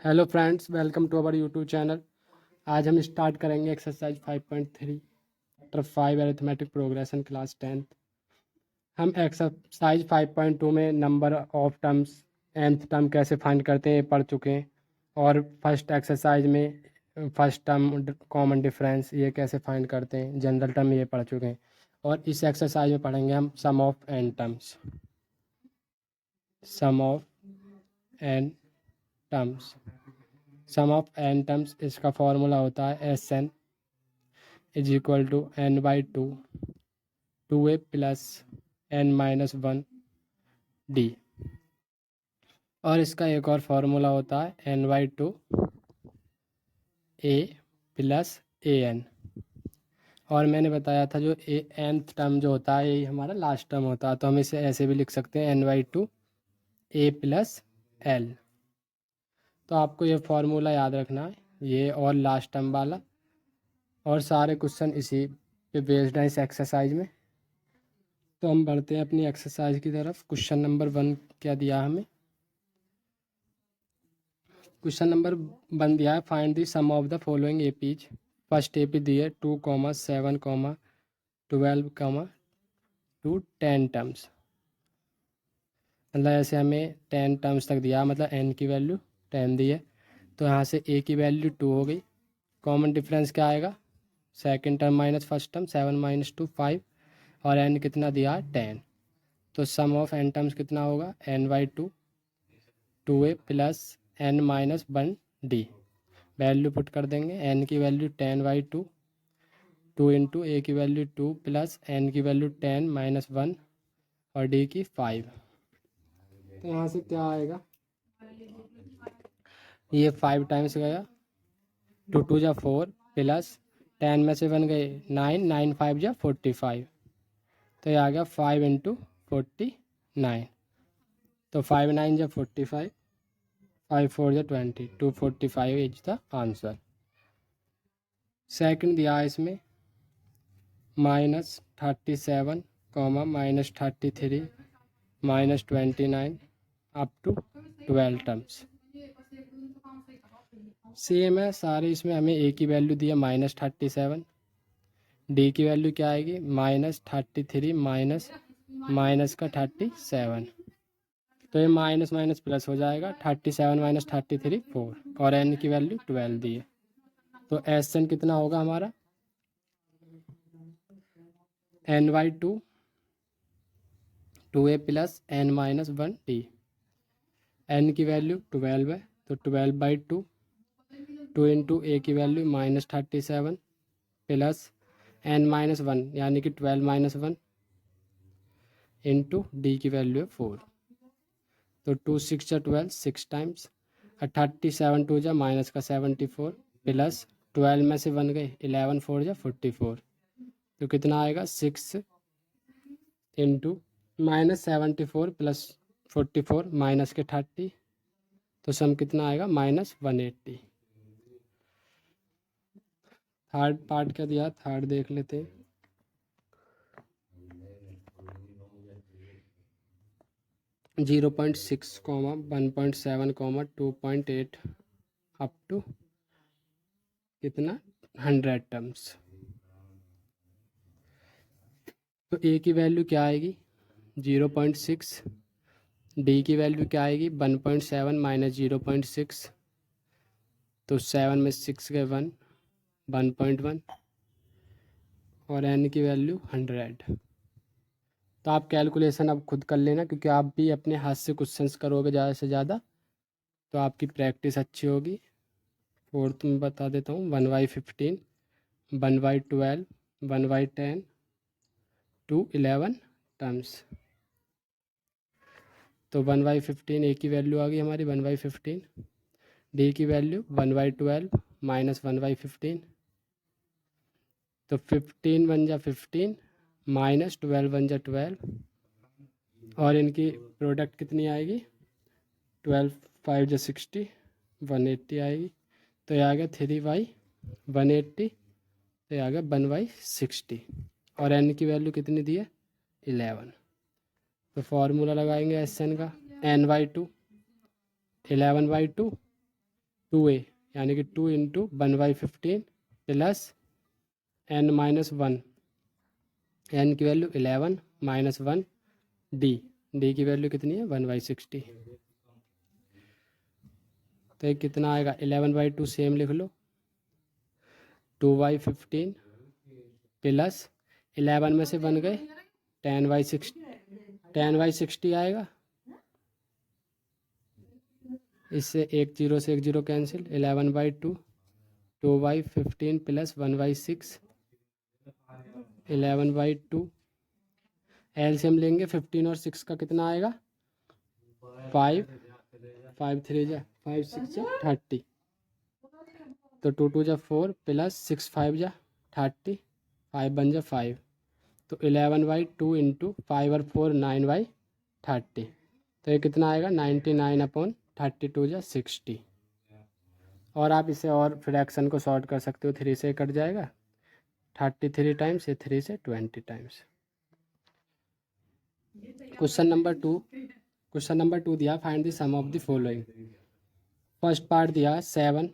Hello friends, welcome to our YouTube channel. आज हम start करेंगे exercise 5.3 chapter 5 arithmetic progression class 10th। हम exercise 5.2 में number of terms nth term कैसे find करते हैं ये पढ़ चुके हैं। और फर्स्ट एक्सरसाइज में फर्स्ट टर्म कॉमन डिफरेंस ये कैसे फाइंड करते हैं, जनरल टर्म ये पढ़ चुके हैं। और इस एक्सरसाइज में पढ़ेंगे हम sum of n terms. Sum of n terms sum of n terms इसका फॉर्मूला होता है Sn is equal to n by two 2a plus n minus 1 d। और इसका एक और फार्मूला होता है n by to a plus an। और मैंने बताया था जो nth टर्म जो होता है यही हमारा लास्ट टर्म होता है, तो हम इसे ऐसे भी लिख सकते हैं n by to a plus l। तो आपको ये फार्मूला याद रखना है, ये और लास्ट टर्म वाला। और सारे क्वेश्चन इसी पे बेस्ड हैं इस एक्सरसाइज में। तो हम बढ़ते हैं अपनी एक्सरसाइज की तरफ। क्वेश्चन नंबर 1 क्या दिया हमें? क्वेश्चन नंबर 1 दिया है, find the sum of the following APs. First AP दी है 2, 7, 12, 2, 10 टर्म्स। मतलब ऐसे हमें 10 टर्म्स तक दिया, मतलब n की वैल्यू 10 दी है। तो यहाँ से a की वैल्यू 2 हो गई। कॉमन डिफरेंस क्या आएगा? Second term minus first term, 7 minus 2 5, और n कितना दिया है 10। तो सम ऑफ n टर्म्स कितना होगा? n by two 2a plus n minus 1 d। Value put कर देंगे। n की value 10 by two, 2 into a की वैल्यू 2 प्लस n की वैल्यू 10 माइनस 1 और d की 5। तो यहाँ से क्या आएगा? ये 5 टाइम्स गया, 2 2 जा 4 प्लस 10 में से 1 गए 9, 9 5 जा 45। तो ये आ गया 5 इंटू 49। तो 5 9 जा 45, 5 4 जा 20, 245 इज द आंसर। सेकंड दिया है इसमें -37, minus 33, -29 up to 12 terms. Same है सारे, इसमें हमें a की वैल्यू दी है -37, d की वैल्यू क्या आएगी? -33 माइनस का 37। तो ये माइनस माइनस प्लस हो जाएगा, 37 माइनस 33 4, और n की वैल्यू 12 दी है। तो Sn कितना होगा हमारा? n by two 2a plus n minus 1 d। n की वैल्यू 12 है, तो 12 बाई टू, 2 इंटू a की वैल्यू -37 प्लस n माइनस 1 यानी कि 12 माइनस 1 इंटू d की वैल्यू है 4। तो 2 6 जा 12, 6 टाइम्स, 37 2 जा माइनस का 74 प्लस 12 में से 1 गए 11 4 जा 44। तो कितना आएगा? 6 इंटू -74 प्लस 44 माइनस के 30, तो सम कितना आएगा? -180। थर्ड पार्ट क्या दिया? थर्ड देख लेते हैं। जीरो 0.6, 1.7, 2.8 अप टू कितना? 100 टर्म्स। तो a की वैल्यू क्या आएगी? 0.6। d की वैल्यू क्या आएगी? 1.7 माइनस 0.6, तो 7 में 6 गए 1, 1.1, और n की वैल्यू 100। तो आप कैलकुलेशन अब खुद कर लेना, क्योंकि आप भी अपने हाथ से क्वेश्चंस करोगे ज़्यादा से ज़्यादा, तो आपकी प्रैक्टिस अच्छी होगी। फोर्थ में बता देता हूँ, 1/15, 1/12, 1/10 टू 11 टर्म्स। तो 1/15 a की वैल्यू आ गई हमारी 1/15, d की वैल्यू 1/12 माइनस 1/15, तो 15 1 जा 15 माइनस 12 1 जा 12, और इनकी प्रोडक्ट कितनी आएगी? 12 5 जा 60, 180 आएगी। तो ये आ गया 3/180, तो ये आ गया 1/60, और n की वैल्यू कितनी दी है? 11। तो फॉर्मूला लगाएंगे Sn का, n बाई टू 11/2 2a यानी कि 2 इंटू 1/15 प्लस n-1, n की वैल्यू 11 माइनस 1 डी की वैल्यू कितनी है 1/60। तो ये कितना आएगा 11/2 सेम लिख लो 2/15 प्लस 11 में से बन गए 10/60 आएगा। इससे एक जीरो से एक जीरो कैंसिल 11/2 2/15 प्लस 1/6 11/2 एलसीएम लेंगे 15 और 6 का कितना आएगा 5 5 3 जा 5 6 जा 30 तो 2 2 जा 4 प्लस 6 5 जा 30 5 बन जा 5 तो 11/2 इंटू 5 और 4 9/30 तो ये कितना आएगा 99/32 जा 60। और आप इसे और फ्रैक्शन को सॉर्ट कर सकते हो 3 से कट जाएगा 33 टाइम्स, ये 3 से 20 टाइम्स। क्वेश्चन नंबर 2 दिया find the sum of the following. First part दिया 7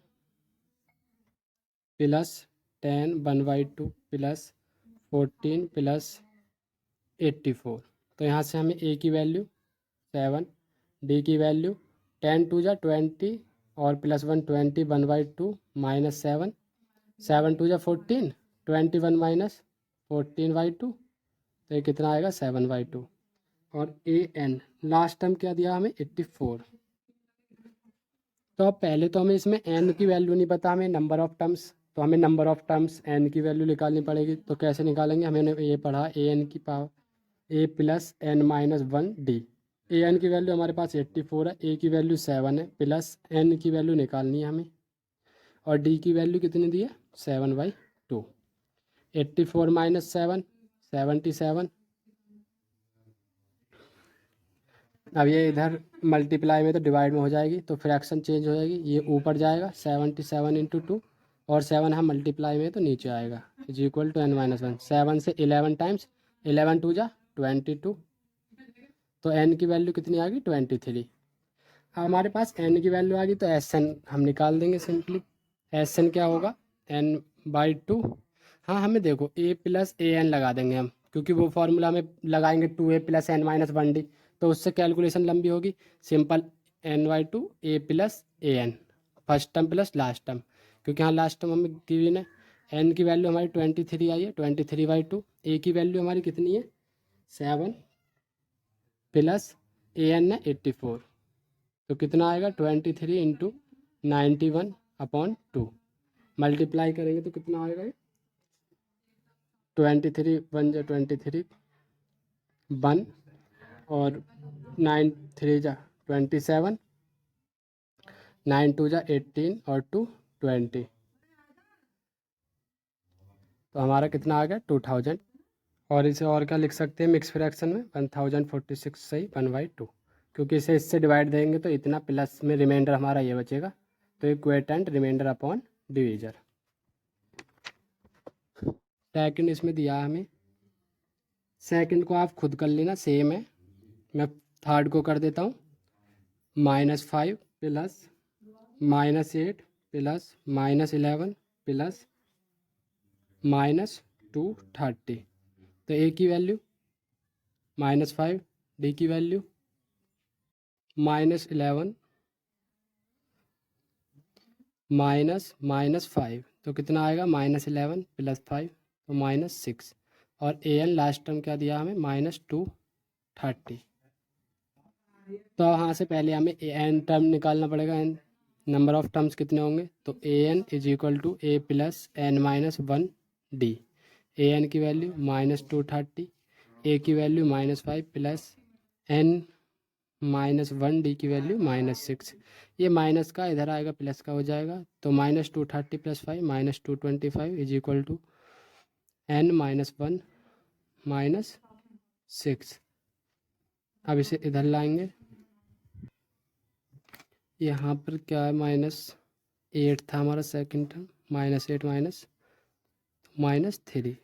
प्लस 10 1/2 प्लस 14 प्लस 84। तो यहाँ से हमें ए की वैल्यू 7, डी की वैल्यू 10 2 जा 20 और प्लस 1 20 1/2 माइनस 7 7 2 जा 14 21 माइनस 14/2 तो ये कितना आएगा 7/2। और ए एन लास्ट टर्म क्या दिया हमें 84। तो अब पहले तो हमें इसमें एन की वैल्यू नहीं पता, हमें नंबर ऑफ टर्म्स, तो हमें नंबर ऑफ टर्म्स एन की वैल्यू निकालनी पड़ेगी। तो कैसे निकालेंगे, हमें ये पढ़ा ए एन की power A plus N minus 1 d. A n की वैल्यू हमारे पास 84 है, ए की वैल्यू 7 है, प्लस एन की वैल्यू निकालनी है हमें और डी की वैल्यू कितनी दी है 7/2। 84 माइनस 7 77। अब ये इधर मल्टीप्लाई में तो डिवाइड में हो जाएगी तो फ्रैक्शन चेंज हो जाएगी, ये ऊपर जाएगा 77 इंटू 2 और 7 हम मल्टीप्लाई में तो नीचे आएगा इज इक्वल टू n-1। 7 से 11 टाइम्स 11 2 जा 22 तो n की वैल्यू कितनी आ गई 23। अब हमारे पास n की वैल्यू आ गई तो एस एन हम निकाल देंगे सिंपली। एस एन क्या होगा n/2। हाँ हमें देखो a प्लस ए एन लगा देंगे हम, क्योंकि वो फॉर्मूला में लगाएंगे 2a प्लस n-1d तो उससे कैलकुलेशन लंबी होगी। Simple n/2 a plus A n first term plus last term, क्योंकि यहाँ लास्ट टर्म हमें गिवन है। n की वैल्यू हमारी 23 आई है 23/2। a की वैल्यू हमारी कितनी है 7 प्लस ए एन है 84 तो कितना आएगा 23 इंटू 91/2 मल्टीप्लाई करेंगे तो कितना आएगा ये 23 1 जा 23 1 और 9 3 जा 27 9 2 जा 18 और 2 20 तो हमारा कितना आ गया 2000। और इसे और क्या लिख सकते हैं मिक्स फ्रैक्शन में 1046 सही 1/2, क्योंकि इसे इससे डिवाइड देंगे तो इतना प्लस में रिमाइंडर हमारा ये बचेगा तो इक्वेटेंट रिमाइंडर अपॉन डिवीजर। सेकंड इसमें दिया हमें, सेकंड को आप खुद कर लेना सेम है। मैं थर्ड को कर देता हूँ -5 प्लस -8 प्लस -11 प्लस -230 तो ए की वैल्यू -5, डी की वैल्यू -11 -5 तो कितना आएगा -11 प्लस 5 तो -6 और ए एन लास्ट टर्म क्या दिया हमें -230। तो यहाँ से पहले हमें ए एन टर्म निकालना पड़ेगा। एन नंबर ऑफ टर्म्स कितने होंगे तो a N is equal to A plus n-1 d. A n की वैल्यू -230, ए की वैल्यू -5 प्लस n-1 डी की वैल्यू -6। ये माइनस का इधर आएगा प्लस का हो जाएगा तो -230 plus 5 -225 is equal to n-1 -6। अब इसे इधर लाएंगे, यहाँ पर क्या है -8 था हमारा सेकंड टर्म -8 -3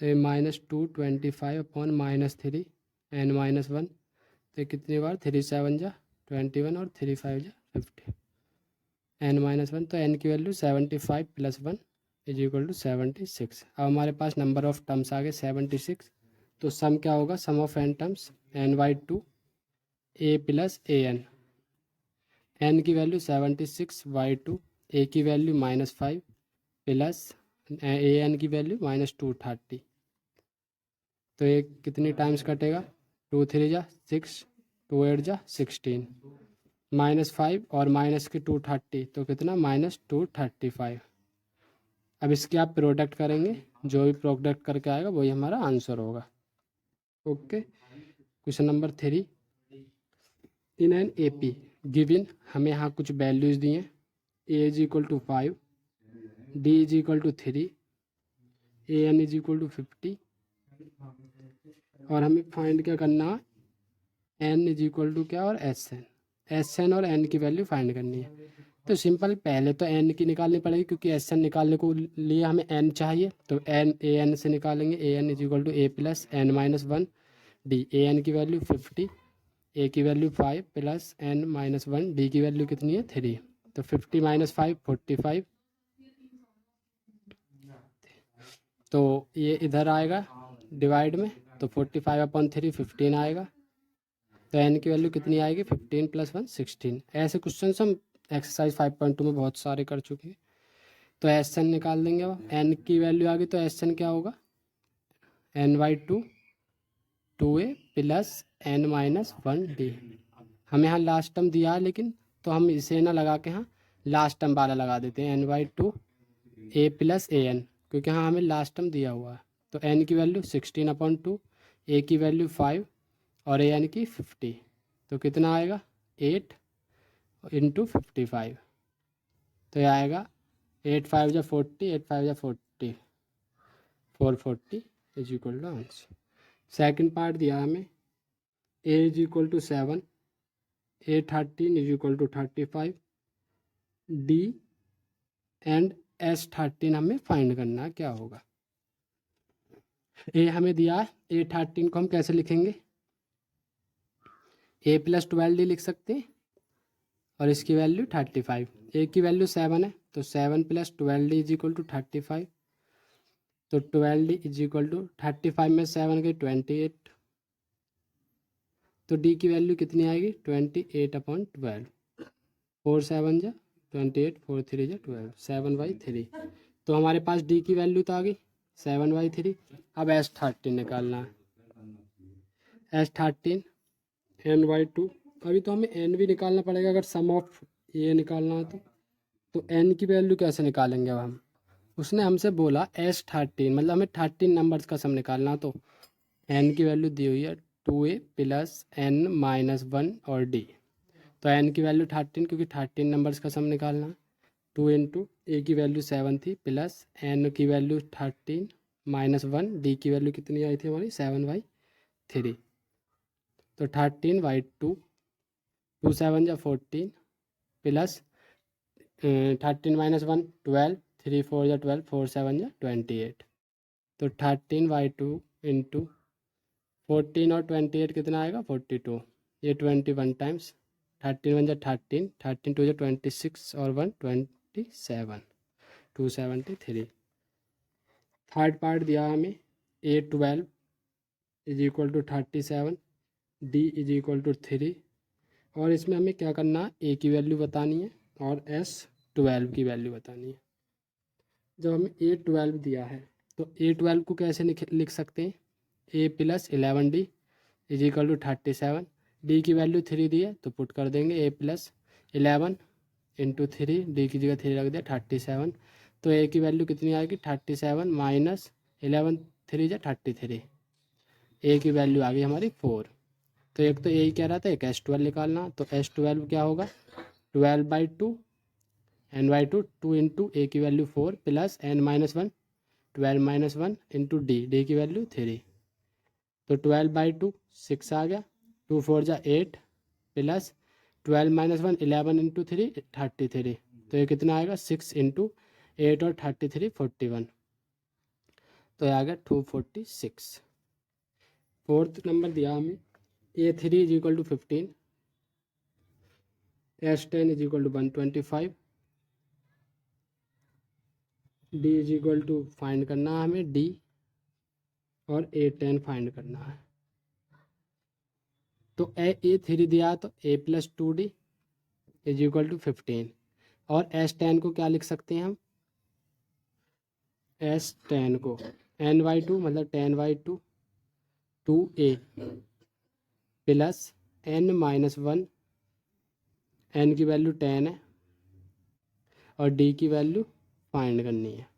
तो ये -225 अपॉन -3 n-1 तो कितनी बार 3 7 जा 21 और 3 5 जा 50 n-1, तो n की वैल्यू 75 + 1 = 76। अब हमारे पास नंबर ऑफ टर्म्स आ गए 76, तो सम क्या होगा, sum of n terms n/2 a + an, n की वैल्यू 76/2, a की वैल्यू -5 प्लस an की वैल्यू -230, तो ये कितनी टाइम्स कटेगा, 2 3 जा 6, 2 8 जा 16, -5 और माइनस की 230, तो कितना -235। अब इसके आप प्रोडक्ट करेंगे, जो भी प्रोडक्ट करके आएगा वही हमारा आंसर होगा। Okay, question number 3, in an AP given, हमें यहाँ कुछ वैल्यूज़ दिए, a = 5, d = 3, an = 50, और हमें फाइंड क्या करना है, n = क्या और SN और n की वैल्यू फाइंड करनी है। तो सिंपल, पहले तो n की निकालनी पड़ेगी क्योंकि SN निकालने को लिए हमें n चाहिए, तो an से निकालेंगे, an = a + n-1 d, an की वैल्यू 50, a की वैल्यू 5 + n-1, d की वैल्यू कितनी है 3, तो 50 - 5 45, तो ये इधर आएगा डिवाइड में, तो 45/3 15 आएगा, तो n की वैल्यू कितनी आएगी 15 + 1 16। ऐसे क्वेश्चन हम एक्सरसाइज 5.2 में बहुत सारे कर चुके हैं। तो SN निकाल देंगे, अब n की वैल्यू आ गई, तो SN क्या होगा, n/2 2a + n-1 d। हमें यहाँ लास्ट टर्म दिया है, लेकिन तो हम इसे ना लगा के यहाँ लास्ट टर्म वाला लगा देते हैं, n/2 a + an, क्योंकि यहाँ हमें लास्ट टर्म दिया हुआ है। तो n की वैल्यू 16/2, a की वैल्यू 5 और an की 50, तो कितना आएगा 8 × 55, तो यह आएगा 8 5 जा 40, 8 5 जा 40, 440 = आंसर। सेकंड पार्ट दिया हमें, a = 7, a 13 = 35, d and s 13 हमें फाइंड करना क्या होगा। a हमें दिया है, a 13 को हम कैसे लिखेंगे, a + 12d लिख सकते हैं, और इसकी वैल्यू 35, a की वैल्यू 7 है, तो 7 + 12d = 35, तो 12d = 35 में 7 गई 28, तो d की वैल्यू कितनी आएगी 28/12, 4 7 जा 28, 4 3 जा 12, 7/3, तो हमारे पास d की वैल्यू तो आ गई 7/3। अब S13 निकालना है, S13 n/2, अभी तो हमें n भी निकालना पड़ेगा अगर सम ऑफ ये निकालना है तो n की वैल्यू कैसे निकालेंगे। अब हम, उसने हमसे बोला S13, मतलब हमें 13 नंबर्स का सम निकालना है, तो n की वैल्यू दी हुई है 2a + n-1 और d, तो n की वैल्यू 13, क्योंकि 13 नंबर्स का सम निकालना है, 2 × a की वैल्यू 7 थी प्लस n की वैल्यू 13 -1, d की वैल्यू कितनी आई थी हमारी 7/3, तो 13/2, 2 7 जा 14 प्लस 13 - 1 12, 3 4 जा 12, 4 7 जा 28, तो 13/2 × 14 और 28 कितना आएगा 42, ये 21 टाइम्स, 13 1 जा 13, 13 2 जा 26 और 1 27, 273। थर्ड पार्ट दिया हमें, a 12 = 37, d = 3, और इसमें हमें क्या करना है, a की वैल्यू बतानी है और S12 की वैल्यू बतानी है। जब हमें a12 दिया है, तो a12 को कैसे लिख सकते हैं, a + 11d = 37, d की वैल्यू 3 दी है, तो पुट कर देंगे a + 11 × 3, d की जगह 3 रख दिया 37, तो a की वैल्यू कितनी आएगी 37 - 11, 3 जा 33, a की वैल्यू आ गई हमारी 4। तो एक तो यही कह रहा था, एक S12 निकालना, तो S12 क्या होगा 12/2 n/2, 2 × a की वैल्यू 4 प्लस n-1, 12 - 1 × d की वैल्यू 3, तो 12/2 6 आ गया, 2 4 जा 8 प्लस 12 - 1 11 × 3 33, तो ये कितना आएगा 6 × 8 और 33 41, तो ये आ गया 246। फोर्थ नंबर दिया हमें, a3 = 15, s 10 is equal to 125, d is equal to find करना है हमें डी, और ए 10 फाइंड करना है। तो ए 3 दिया तो a plus 2d is equal to 15, और एस 10 को क्या लिख सकते हैं हम, एस 10 को n/2 मतलब 10/2 2a प्लस n-1, n की वैल्यू 10 है और d की वैल्यू फाइंड करनी है।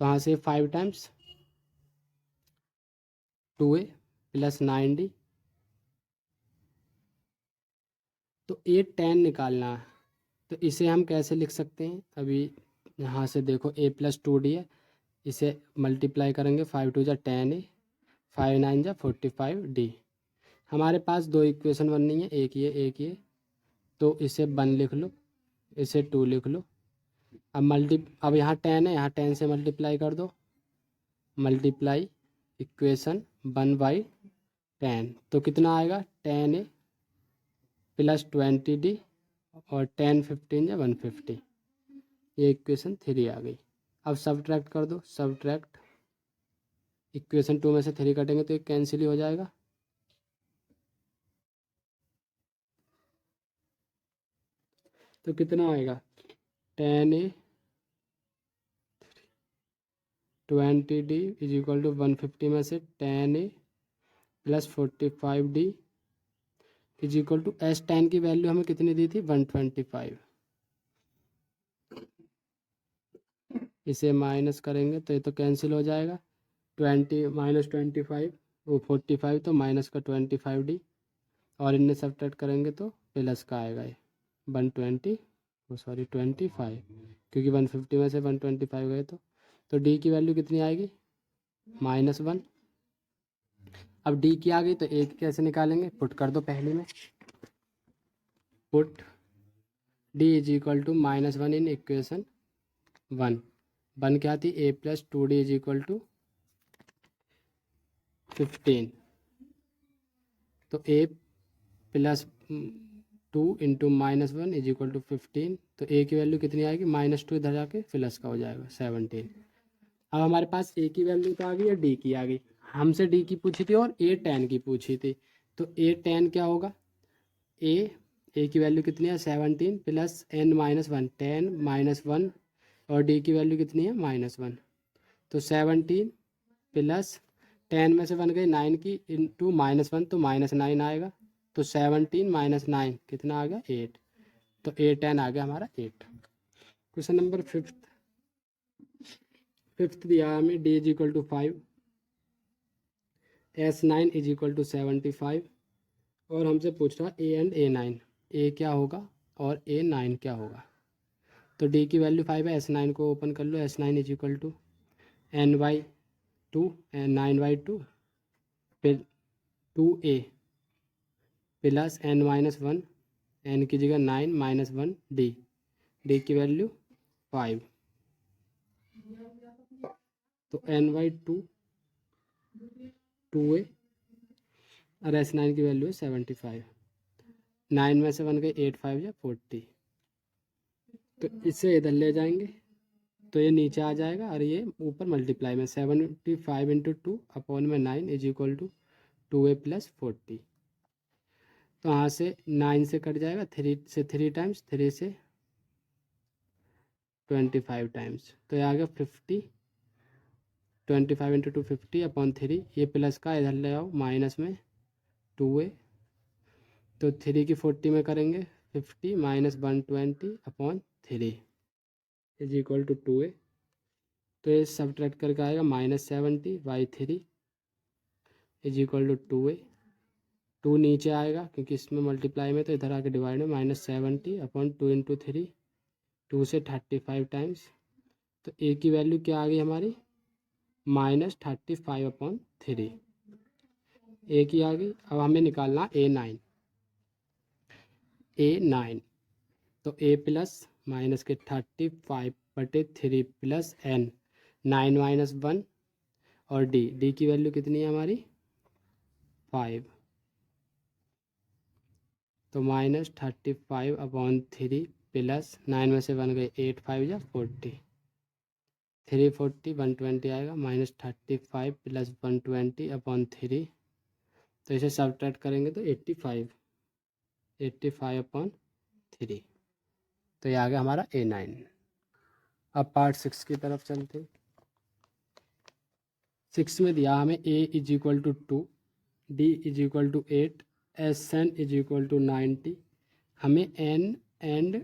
तो यहाँ से 5 टाइम्स 2a प्लस 9d, तो ए 10 निकालना है। तो इसे हम कैसे लिख सकते हैं, अभी यहाँ से देखो a प्लस 2d है, इसे मल्टीप्लाई करेंगे 5 2 जा 10a, 5 9 जा 45d। हमारे पास दो इक्वेशन बननी है, एक ये, तो इसे 1 लिख लो, इसे 2 लिख लो। अब यहाँ 10 है, यहाँ 10 से मल्टीप्लाई कर दो, मल्टीप्लाई इक्वेशन 1/10, तो कितना आएगा 10a प्लस 20d और 10 15 या 150, ये इक्वेशन 3 आ गई। अब सब्ट्रैक्ट कर दो, सब्ट्रैक्ट इक्वेशन 2 में से 3 कटेंगे तो ये कैंसिल ही हो जाएगा। तो कितना आएगा 10a 20d is equal to 150 में से 10a plus 45d is equal to s 10 की वैल्यू हमें कितनी दी थी 125, इसे माइनस करेंगे तो ये तो कैंसिल हो जाएगा, 20 माइनस 25 वो 45, तो माइनस का 25d, और इनमें सब्ट्रैक्ट करेंगे तो प्लस का आएगा ये 120 वो सॉरी 25, क्योंकि 150 में से 125 गए तो डी की वैल्यू कितनी आएगी -1। अब डी की आ गई तो ए की कैसे निकालेंगे, पुट कर दो पहले में, put D is equal to -1 in equation 1 क्या थी a plus 2d is equal to 15, तो a plus 2 into -1 is equal to 15, तो a की वैल्यू कितनी आएगी -2 इधर जाके प्लस का हो जाएगा 17। अब हमारे पास a की वैल्यू तो आ गई और d की आ गई, हमसे d की पूछी थी और a 10 की पूछी थी, तो a 10 क्या होगा, a की वैल्यू कितनी है 17 प्लस n-1 10 -1, और d की वैल्यू कितनी है -1, तो 17 प्लस 10 में से 1 गई 9 की इंटू -1, तो -9 आएगा, तो 17 -9 कितना आ गया 8, तो a 10 आ गया हमारा 8। क्वेश्चन नंबर फिफ्थ दिया हमें d is equal to 5, S9 is equal to 75, और हमसे पूछ रहा a एंड a9, a क्या होगा और a9 क्या होगा। तो d की वैल्यू 5 है, S9 को ओपन कर लो, S9 is equal to n/2 and 9/2 फिर 2a प्लस n-1, n की जगह 9 -1 d की वैल्यू 5, तो n/2 2a और S9 की वैल्यू है 75, 9 में से 1 गए 8 5 या 40, तो इसे इधर ले जाएंगे तो ये नीचे आ जाएगा और ये ऊपर मल्टीप्लाई में 75 इंटू 2 अपॉन में 9 is equal to 2a plus 40, तो यहाँ से 9 से कट जाएगा, 3 से 3 टाइम्स, 3 से 25 टाइम्स, तो ये आ गया 50, 25 इंटू 2 50 अपॉन 3, ये प्लस का इधर ले आओ माइनस में 2a, तो 3 की 40 में करेंगे 50 minus 120 upon 3 is equal to 2a, तो ये सब्ट्रैक्ट करके आएगा -70/3 इज इक्वल टू 2a, 2 नीचे आएगा क्योंकि इसमें मल्टीप्लाई में, तो इधर आके डिवाइड में -70 अपॉन 2 इंटू 3, 2 से 35 टाइम्स, तो a की वैल्यू क्या आ गई हमारी -35/3, a की आ गई। अब हमें निकालना a9, तो a प्लस माइनस के 35/3 प्लस n 9 - 1 और d की वैल्यू कितनी है हमारी 5, तो -35/3 प्लस 9 में से 1 गए 8 5 या 40, 340 120 आएगा, -35 प्लस 120/3, तो इसे सब्ट्रैक्ट करेंगे तो 85/3, तो ये आ गया हमारा A9। अब पार्ट 6 की तरफ चलते हैं। 6 में दिया हमें A = 2, D = 8, SN = 90। हमें N एंड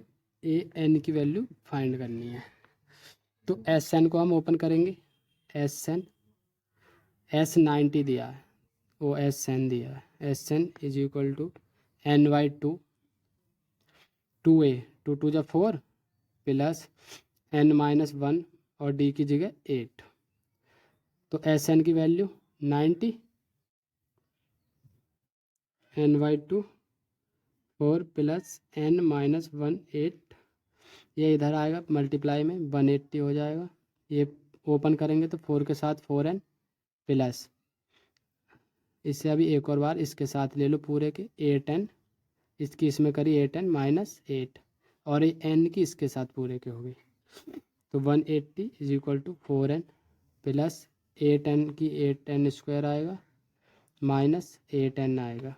AN की वैल्यू फाइंड करनी है। तो SN को हम ओपन करेंगे, SN S 90 दिया है, वो SN दिया है, SN = N/2, 2A 2 2 जा 4 प्लस N-1 और D की जगह 8, तो SN की वैल्यू 90, N/2 4 प्लस N-1 8, ये इधर आएगा मल्टीप्लाई में 180 हो जाएगा। ये ओपन करेंगे तो 4 के साथ 4N प्लस, इससे अभी एक और बार इसके साथ ले लो पूरे के 8N, इसकी इसमें करी 8N -8, और ये N की इसके साथ पूरे के हो गई, तो 180 = 4N प्लस 8N की 8N² आएगा -8N आएगा।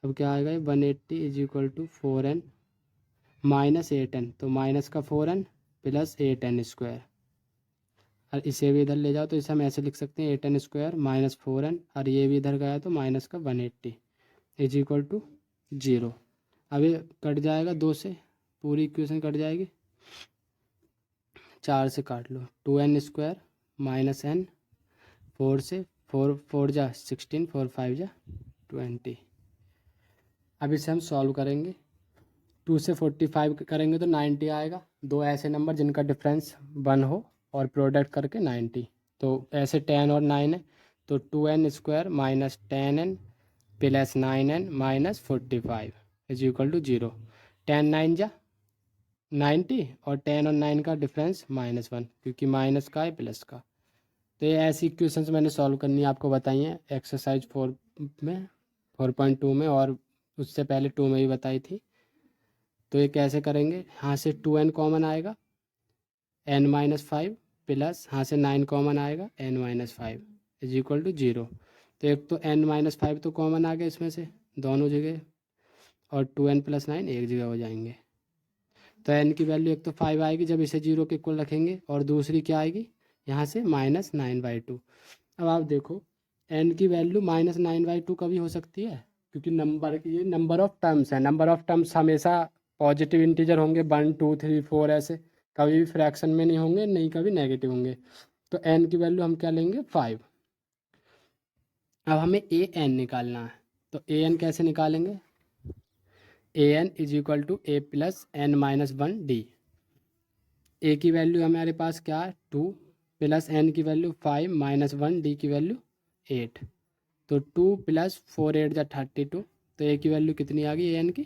अब क्या आएगा, 180 = 4N -8N, तो माइनस का 4N प्लस 8N², और इसे भी इधर ले जाओ तो इसे हम ऐसे लिख सकते हैं 8N² -4N, और ये भी इधर गया तो माइनस का 180 = 0। अब ये कट जाएगा 2 से, पूरी इक्वेशन कट जाएगी, 4 से काट लो, 2N² -N, 4 से 4 4 जा 16, 4 5 जा 20। अब इसे हम सॉल्व करेंगे, 2 से 45 करेंगे तो 90 आएगा। दो ऐसे नंबर जिनका डिफरेंस 1 हो और प्रोडक्ट करके 90, तो ऐसे 10 और 9 है, तो 2N² -10N प्लस 9N -45 = 0। 10 9 जा 90 और 10 और 9 का डिफरेंस -1, क्योंकि माइनस का है प्लस का। तो ये ऐसी इक्वेशंस मैंने सॉल्व करनी आपको बताई हैं एक्सरसाइज 4 में, 4.2 में, और उससे पहले 2 में भी बताई थी। तो ये कैसे करेंगे, यहाँ से 2N कॉमन आएगा, N-5 प्लस यहाँ से 9 कॉमन आएगा, N-5 = 0। तो एक तो N-5 तो कॉमन आ गया इसमें से दोनों जगह, और 2N + 9 एक जगह हो जाएंगे। तो N की वैल्यू एक तो 5 आएगी जब इसे 0 के इक्वल रखेंगे, और दूसरी क्या आएगी यहाँ से -9/2। अब आप देखो N की वैल्यू -9/2 कभी हो सकती है, क्योंकि ये नंबर ऑफ टर्म्स है, नंबर ऑफ टर्म्स हमेशा पॉजिटिव इंटीजर होंगे, 1 2 3 4 ऐसे, कभी भी फ्रैक्शन में नहीं होंगे, नहीं कभी नेगेटिव होंगे। तो N की वैल्यू हम क्या लेंगे 5। अब हमें AN निकालना है, तो AN कैसे निकालेंगे, AN = A + N-1D। A की वैल्यू हमारे पास क्या है 2, प्लस N की वैल्यू 5 -1, D की वैल्यू 8, तो 2 + 4 8 जा 32, तो A की वैल्यू कितनी आ गई AN की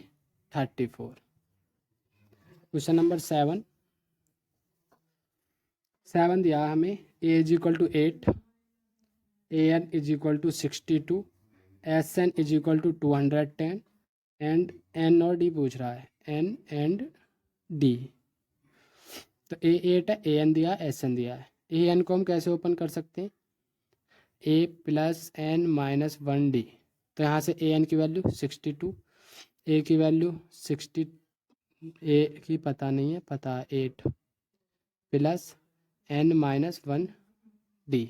34। क्वेश्चन नंबर 7 दिया हमें, A = 8, AN = 62, SN = 210, and N और D पूछ रहा है, N एंड D। तो A 8 है, AN दिया है, SN दिया है। AN को हम कैसे ओपन कर सकते हैं, A + N-1D, तो यहाँ से AN की वैल्यू 62, A की वैल्यू 60, A की पता नहीं है, पता 8 प्लस N-1D,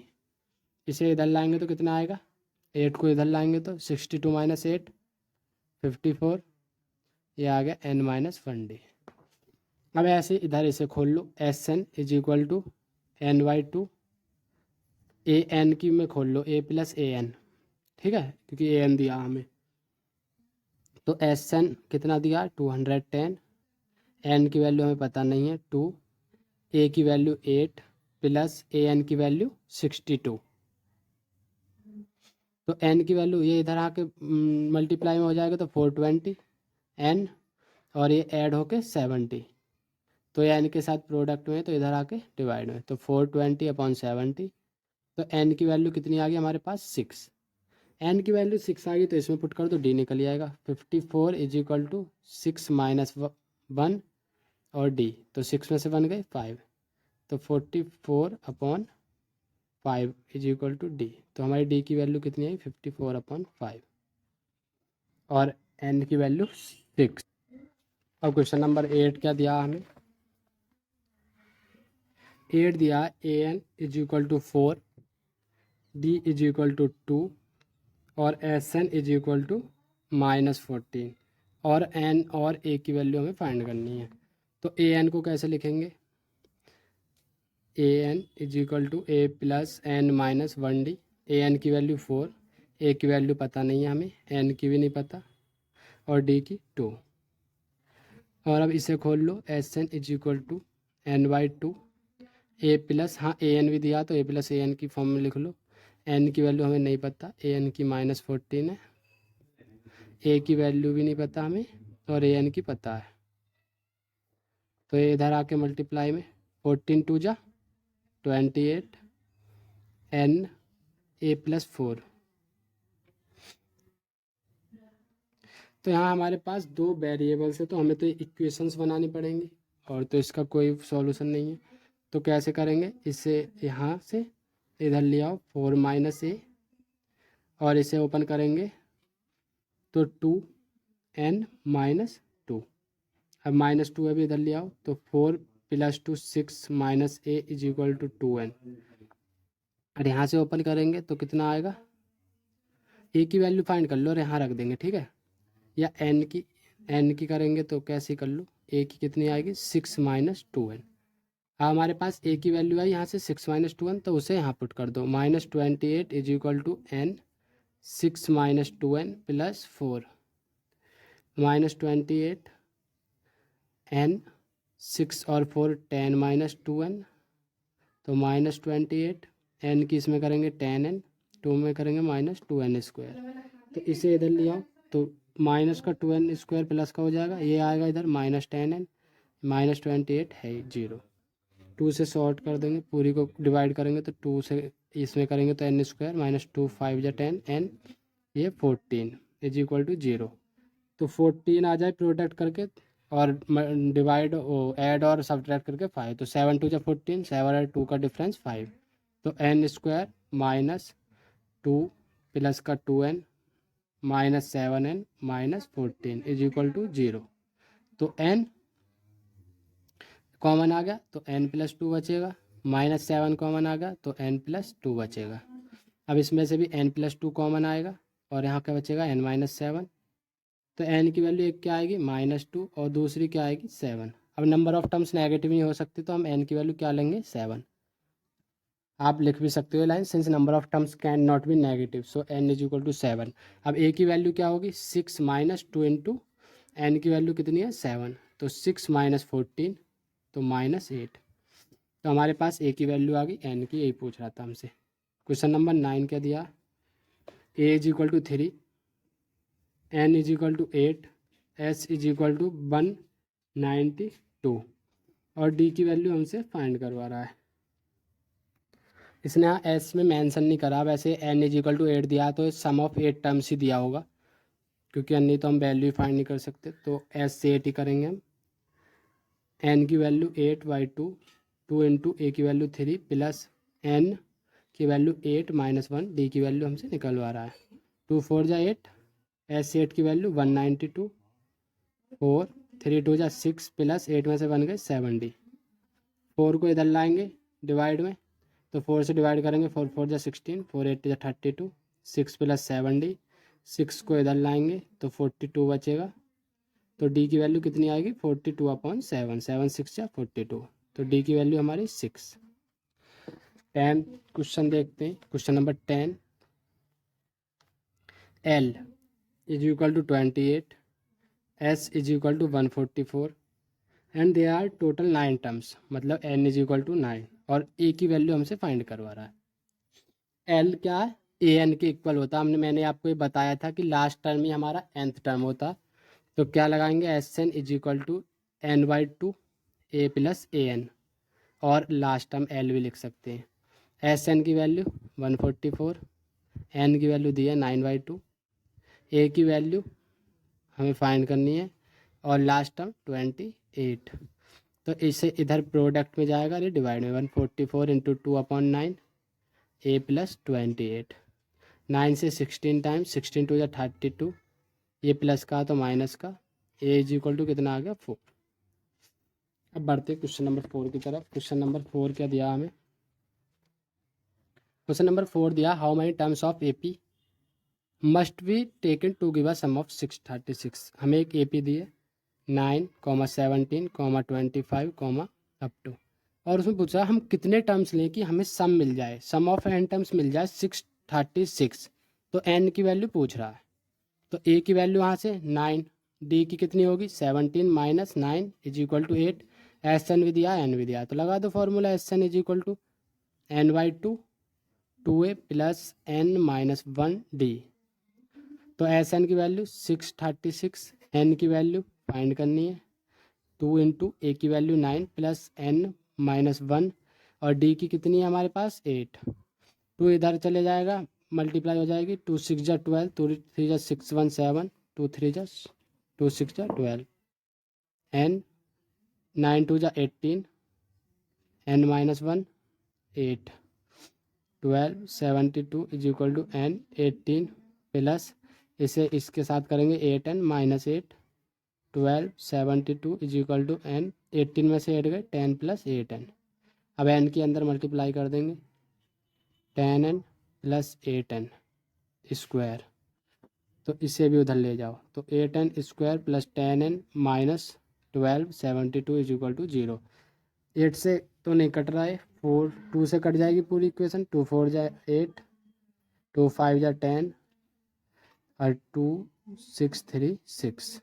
इसे इधर लाएंगे तो कितना आएगा, 8 को इधर लाएंगे तो 62 - 8 54, ये आ गया N-1D। अब ऐसे इधर इसे खोल लो, SN = N/2, AN की में खोल लो A + AN, ठीक है, क्योंकि AN दिया हमें, तो SN कितना दिया 210, N की वैल्यू हमें पता नहीं है 2, A की वैल्यू 8 प्लस AN की वैल्यू 62, तो N की वैल्यू ये इधर आके मल्टीप्लाई में हो जाएगा तो 420 N, और ये ऐड होके 70, तो N के साथ प्रोडक्ट में तो इधर आके डिवाइड में, तो 420/70, तो N की वैल्यू कितनी आ गई हमारे पास 6। एन की वैल्यू 6 आ गई तो इसमें पुट कर दो, डी निकल जाएगा। 54 इज इक्वल टू 6 माइनस 1 और डी, तो 6 में से 1 गए 5, तो 44/5 इज इक्वल टू डी। तो हमारी डी की वैल्यू कितनी आई? 54/5 और एन की वैल्यू 6। अब क्वेश्चन नंबर 8 क्या दिया हमें? 8 दिया a N is equal to 4, d is equal to 2 और S N is equal to -14 और एन और ए की वैल्यू हमें फाइंड करनी है। तो ए एन को कैसे लिखेंगे? A N is equal to A plus N minus 1 d. A n की वैल्यू 4, ए की वैल्यू पता नहीं है हमें, एन की भी नहीं पता और डी की 2। और अब इसे खोल लो, s N is equal to n/2 a plus, हाँ ए एन भी दिया तो ए प्लस ए एन की फॉर्म में लिख लो। एन की वैल्यू हमें नहीं पता, ए एन की -14 है, ए की वैल्यू भी नहीं पता हमें और ए एन की पता है। तो ये इधर आके मल्टीप्लाई में 14 2 जा 28 एन ए प्लस 4। तो यहाँ हमारे पास 2 वेरिएबल्स है तो हमें तो इक्वेशंस बनानी पड़ेंगी और तो इसका कोई सॉल्यूशन नहीं है। तो कैसे करेंगे? इसे यहाँ से इधर ले आओ 4 माइनस ए और इसे ओपन करेंगे तो 2n माइनस 2। अब -2 अभी इधर ले आओ तो 4 + 2 6 minus a is equal to 2n। और यहाँ से ओपन करेंगे तो कितना आएगा? ए की वैल्यू फाइंड कर लो और यहाँ रख देंगे, ठीक है? या एन की करेंगे तो कैसे कर लो? ए की कितनी आएगी? 6 माइनस 2n। अब हमारे पास ए की वैल्यू आई यहाँ से 6 माइनस 2n, तो उसे यहाँ पुट कर दो। -28 is equal to n 6 minus 2n plus 4 -28 n 6 और 4 10 माइनस 2n, तो -28 n की इसमें करेंगे 10n, 2 में करेंगे -2n²। तो इसे इधर ले आओ तो माइनस का 2n² प्लस का हो जाएगा, ये आएगा इधर -10n, -28 है 0। 2 से शॉर्ट कर देंगे, पूरी को डिवाइड करेंगे तो 2 से इसमें करेंगे तो n² -2 5 या 10 n, ये 14 इज इक्वल टू 0। तो 14 आ जाए प्रोडक्ट करके और डिवाइड ऐड और सब्ट्रैक्ट करके 5, तो 7 2 14, 7 और 2 का डिफरेंस 5, तो n² -2 प्लस का 2n -7n -14 is equal to 0। तो n कॉमन आ गया तो n + 2 बचेगा, -7 कॉमन आ गया तो n + 2 बचेगा। अब इसमें से भी n + 2 कॉमन आएगा और यहाँ क्या बचेगा? n -7। तो n की वैल्यू एक क्या आएगी? -2 और दूसरी क्या आएगी? 7। अब नंबर ऑफ टर्म्स नेगेटिव नहीं हो सकती तो हम n की वैल्यू क्या लेंगे? 7। आप लिख भी सकते हो line, since number of terms can not be negative so n is equal to 7। अब a की वैल्यू क्या होगी? 6 माइनस 2 इंटू n की वैल्यू कितनी है? 7, तो 6 माइनस 14 तो -8। तो हमारे पास a की वैल्यू आ गई, n की, यही पूछ रहा था हमसे। क्वेश्चन नंबर 9 क्या दिया? a is equal to 3, n is equal to 8, s is equal to 192 और d की वैल्यू हमसे फाइंड करवा रहा है। इसने यहाँ एस में मेंशन नहीं करा, वैसे n इज इक्वल टू 8 दिया तो सम ऑफ 8 टर्म्स ही दिया होगा, क्योंकि अन्य तो हम वैल्यू फाइंड नहीं कर सकते। तो एस से 8 ही करेंगे हम। n की वैल्यू 8/2, 2 इंटू ए की वैल्यू 3 प्लस n की वैल्यू 8 -1, डी की वैल्यू हमसे निकलवा रहा है। 2 4 जा 8, एस 8 की वैल्यू 192, 4 3 2 जा 6 प्लस 8 में से बन गए 7d। 4 को इधर लाएंगे डिवाइड में तो 4 से डिवाइड करेंगे, 4 4 जा 16, 4 8 जा 32, 6 प्लस 7d। 6 को इधर लाएंगे तो 42 बचेगा, तो डी की वैल्यू कितनी आएगी? 42/7, 7 6 जा 42, तो डी की वैल्यू हमारी 6। 10 क्वेश्चन देखते हैं, question number 10। L is equal to 28, S is equal to 144 and they are total 9 terms, मतलब n इज इक्वल टू 9 और a की वैल्यू हमसे फाइंड करवा रहा है। L क्या है? an के इक्वल होता है। मैंने आपको ये बताया था कि लास्ट टर्म ही हमारा nth टर्म होता। तो क्या लगाएंगे? Sn is equal to n/2 a plus an और लास्ट टर्म L भी लिख सकते हैं। Sn की वैल्यू 144, एन की वैल्यू दी है 9/2, ए की वैल्यू हमें फाइंड करनी है और लास्ट टर्म 28। तो इसे इधर प्रोडक्ट में जाएगा, अरे डिवाइड में 144 इंटू 2/9 ए प्लस 28। 9 से 16 टाइम्स, 16 टू या 32, ये प्लस का तो माइनस का, ए इज इक्वल टू कितना आ गया 4। अब बढ़ते क्वेश्चन नंबर 4 की तरफ। क्वेश्चन नंबर 4 क्या दिया हमें? क्वेश्चन नंबर 4 दिया, how many terms of AP must be taken to give a sum of 636। हमें एक एपी दी है 9, 17, 25, अप टू, और उसमें पूछा हम कितने टर्म्स लें कि हमें सम मिल जाए, सम ऑफ एन टर्म्स मिल जाए 636। तो एन की वैल्यू पूछ रहा है, तो ए की वैल्यू यहाँ से 9, डी की कितनी होगी 17 माइनस 9 is equal to 8, S N भी दिया एन भी दिया, तो लगा दो formula S N is equal to n/2 2a plus n minus 1 D. तो एस एन की वैल्यू 636, एन की वैल्यू फाइंड करनी है 2 इंटू ए की वैल्यू 9 प्लस n माइनस 1, और डी की कितनी है हमारे पास 8। 2 इधर चले जाएगा, मल्टीप्लाई हो जाएगी, 2 6 जा 12, 2 3 जा 6 1 7, 2 3 जा 2 6 जा 12, n 9 2 जा 18, n minus 1 8, 12 72 is equal to n 18 plus, इसे इसके साथ करेंगे 8n minus 8, 12 72 is equal to n, 18 में से 8 गए 10 प्लस 8n। अब n के अंदर मल्टीप्लाई कर देंगे 10n प्लस 8n स्क्वायर, तो इसे भी उधर ले जाओ, तो 8n square plus 10n minus 12 72 is equal to 0। 8 से तो नहीं कट रहा है, 4 2 से कट जाएगी पूरी इक्वेशन, 2 4 जा 8, 2 5 जा 10 और 2 6 3 6।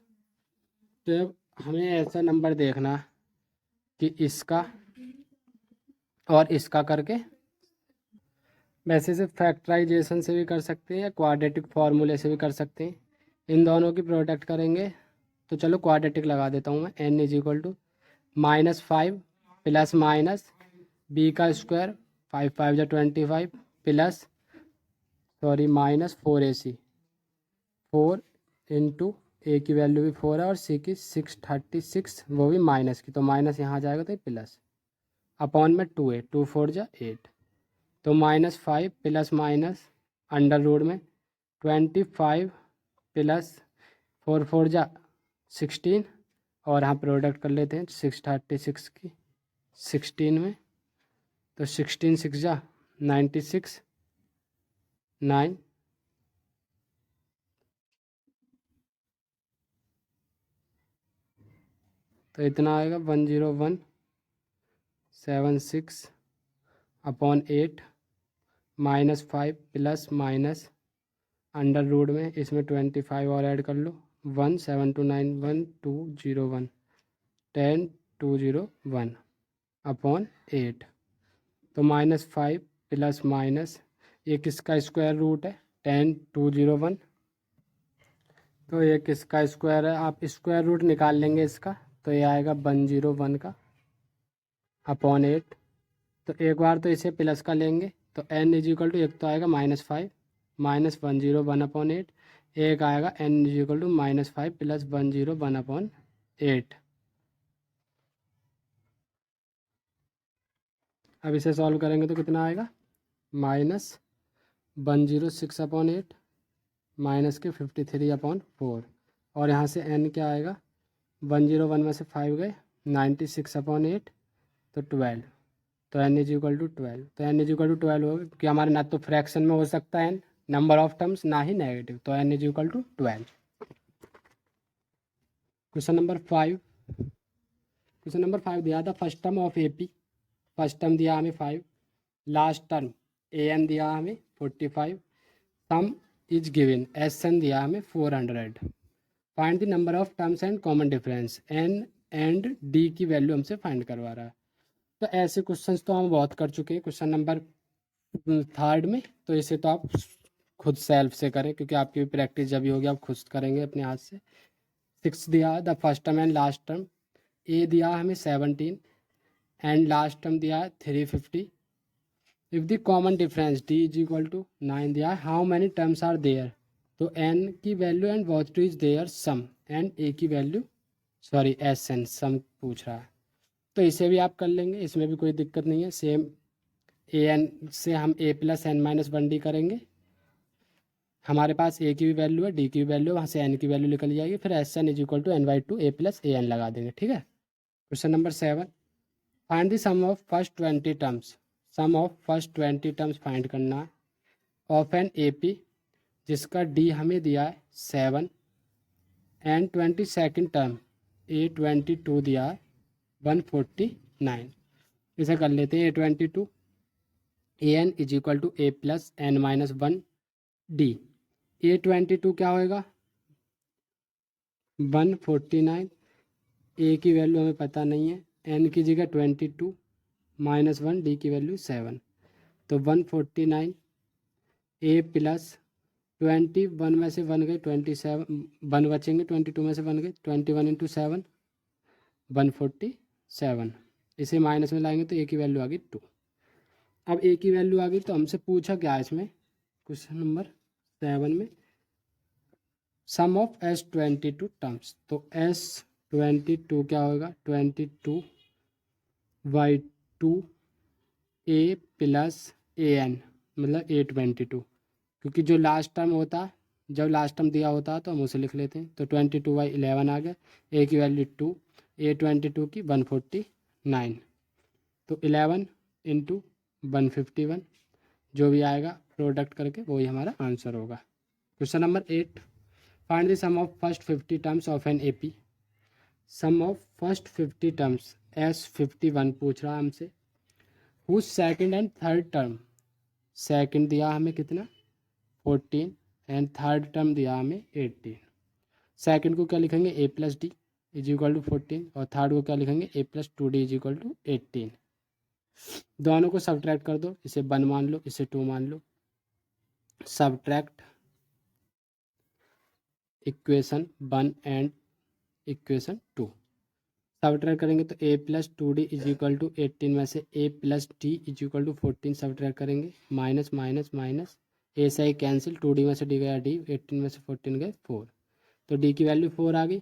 तो अब हमें ऐसा नंबर देखना कि इसका और इसका करके, वैसे से फैक्टराइजेशन से भी कर सकते हैं या क्वाड्रेटिक फार्मूले से भी कर सकते हैं, इन दोनों की प्रोडक्ट करेंगे। तो चलो क्वाड्रेटिक लगा देता हूँ मैं, n is equal to -5 plus minus b का स्क्वायर 5 5 जा 25 plus sorry minus 4ac, 4 into a की वैल्यू भी 4 है और सी की 636, वो भी माइनस की, तो माइनस यहाँ जाएगा तो प्लस अपॉन में 2a, 2 4 जा 8, तो -5 प्लस माइनस अंडर रूट में 25 प्लस 4 4 जा 16, और यहाँ प्रोडक्ट कर लेते हैं 636 की 16 में, तो 16 6 जा 96 9, तो इतना आएगा 10176 upon 8 -5 plus minus under root में इसमें 25 और ऐड कर लो, 17291 10201 अपॉन 8, तो -5 प्लस माइनस ये किसका स्क्वायर रूट है 10201, तो ये किसका स्क्वायर है, आप स्क्वायर रूट निकाल लेंगे इसका, तो ये आएगा 101 का अपॉन 8। तो एक बार तो इसे प्लस का लेंगे, तो n इज इक्वल टू, एक तो आएगा -5 माइनस 101 अपॉन 8, एक आएगा n is equal to -5 plus 101 upon 8। अब इसे सॉल्व करेंगे तो कितना आएगा -106 अपॉन 8 माइनस के 53 अपॉन 4, और यहाँ से n क्या आएगा 101 में से 5 गए 96 अपॉन 8, तो 12, तो n इज इक्वल टू 12, तो n इज इक्वल टू 12 होगा क्योंकि हमारे ना तो फ्रैक्शन में हो सकता है n नंबर ऑफ टर्म्स, ना ही नेगेटिव, तो n is equal to 12। Question number 5, question number 5 दिया था first term of AP, first term दिया हमें 5, लास्ट टर्म an दिया हमें 45, सम इज गिवन एन दिया हमें 400, find the number of terms and common difference, N and D की value हमसे फाइंड करवा रहा है। तो ऐसे क्वेश्चंस तो हम बहुत कर चुके हैं क्वेश्चन नंबर 3 में, तो इसे तो आप खुद सेल्फ से करें क्योंकि आपकी भी प्रैक्टिस जब भी होगी आप खुद करेंगे अपने हाथ से। 6 दिया the first term and last term, a दिया हमें 17 एंड लास्ट टर्म दिया 350, if the common difference d is equal to 9 दिया है, how many terms are there, तो एन की value and what to is their sum, and a की value, sorry s n sum पूछ रहा है, तो इसे भी आप कर लेंगे, इसमें भी कोई दिक्कत नहीं है। सेम ए एन से हम a plus N minus one d करेंगे, हमारे पास ए की भी वैल्यू है, डी की भी वैल्यू है, वहाँ से एन की वैल्यू निकल जाएगी, फिर S N is equal to N by two A plus A N लगा देंगे। ठीक है, question number 7, find the sum of first 20 terms, sum of first 20 terms find करना ऑफ एन ए पी जिसका डी हमें दिया है 7 एंड 22nd टर्म ए 22 दिया है 149। इसे कर लेते हैं, A22 A N is equal to A plus N minus one D. A22 क्या होएगा 149, ए की वैल्यू हमें पता नहीं है, एन की जगह 22 माइनस वन, डी की वैल्यू 7, तो 149 ए प्लस 21 में से 1 गए 27, 1 बचेंगे, 22 में से 1 गए, 21 इंटू 7 147, इसे माइनस में लाएंगे तो ए की वैल्यू आ गई 2। अब ए की वैल्यू आ गई तो हमसे पूछा क्या है इसमें, क्वेश्चन नंबर 7 में, सम ऑफ S22 टर्म्स, तो S22 क्या होगा 22 by 2 A plus A N, मतलब A22, क्योंकि जो लास्ट टर्म होता है, जब लास्ट टर्म दिया होता है तो हम उसे लिख लेते हैं, तो 22/11 आ गया, ए की वैल्यू 2, A22 की 149, तो 11 इंटू 151, जो भी आएगा प्रोडक्ट करके वही हमारा आंसर होगा। Question number 8, find the sum of first 50 terms of an A P, sum of first 50 terms S51 पूछ रहा है हमसे, whose second and third term, second दिया हमें कितना 14 एंड थर्ड टर्म दिया हमें 18। सेकंड को क्या लिखेंगे a plus d is equal to 14, और थर्ड को क्या लिखेंगे a plus 2d is equal to 18। दोनों को सब्ट्रैक्ट कर दो, इसे 1 मान लो, इसे 2 मान लो, subtract equation 1 and equation 2, subtract करेंगे तो a plus 2d is equal to 18 में से a plus d is equal to 14 subtract करेंगे, माइनस माइनस माइनस, ए से ही कैंसिल, 2d में से डी गया डी, 18 में से 14 गए 4, तो डी की वैल्यू 4 आ गई।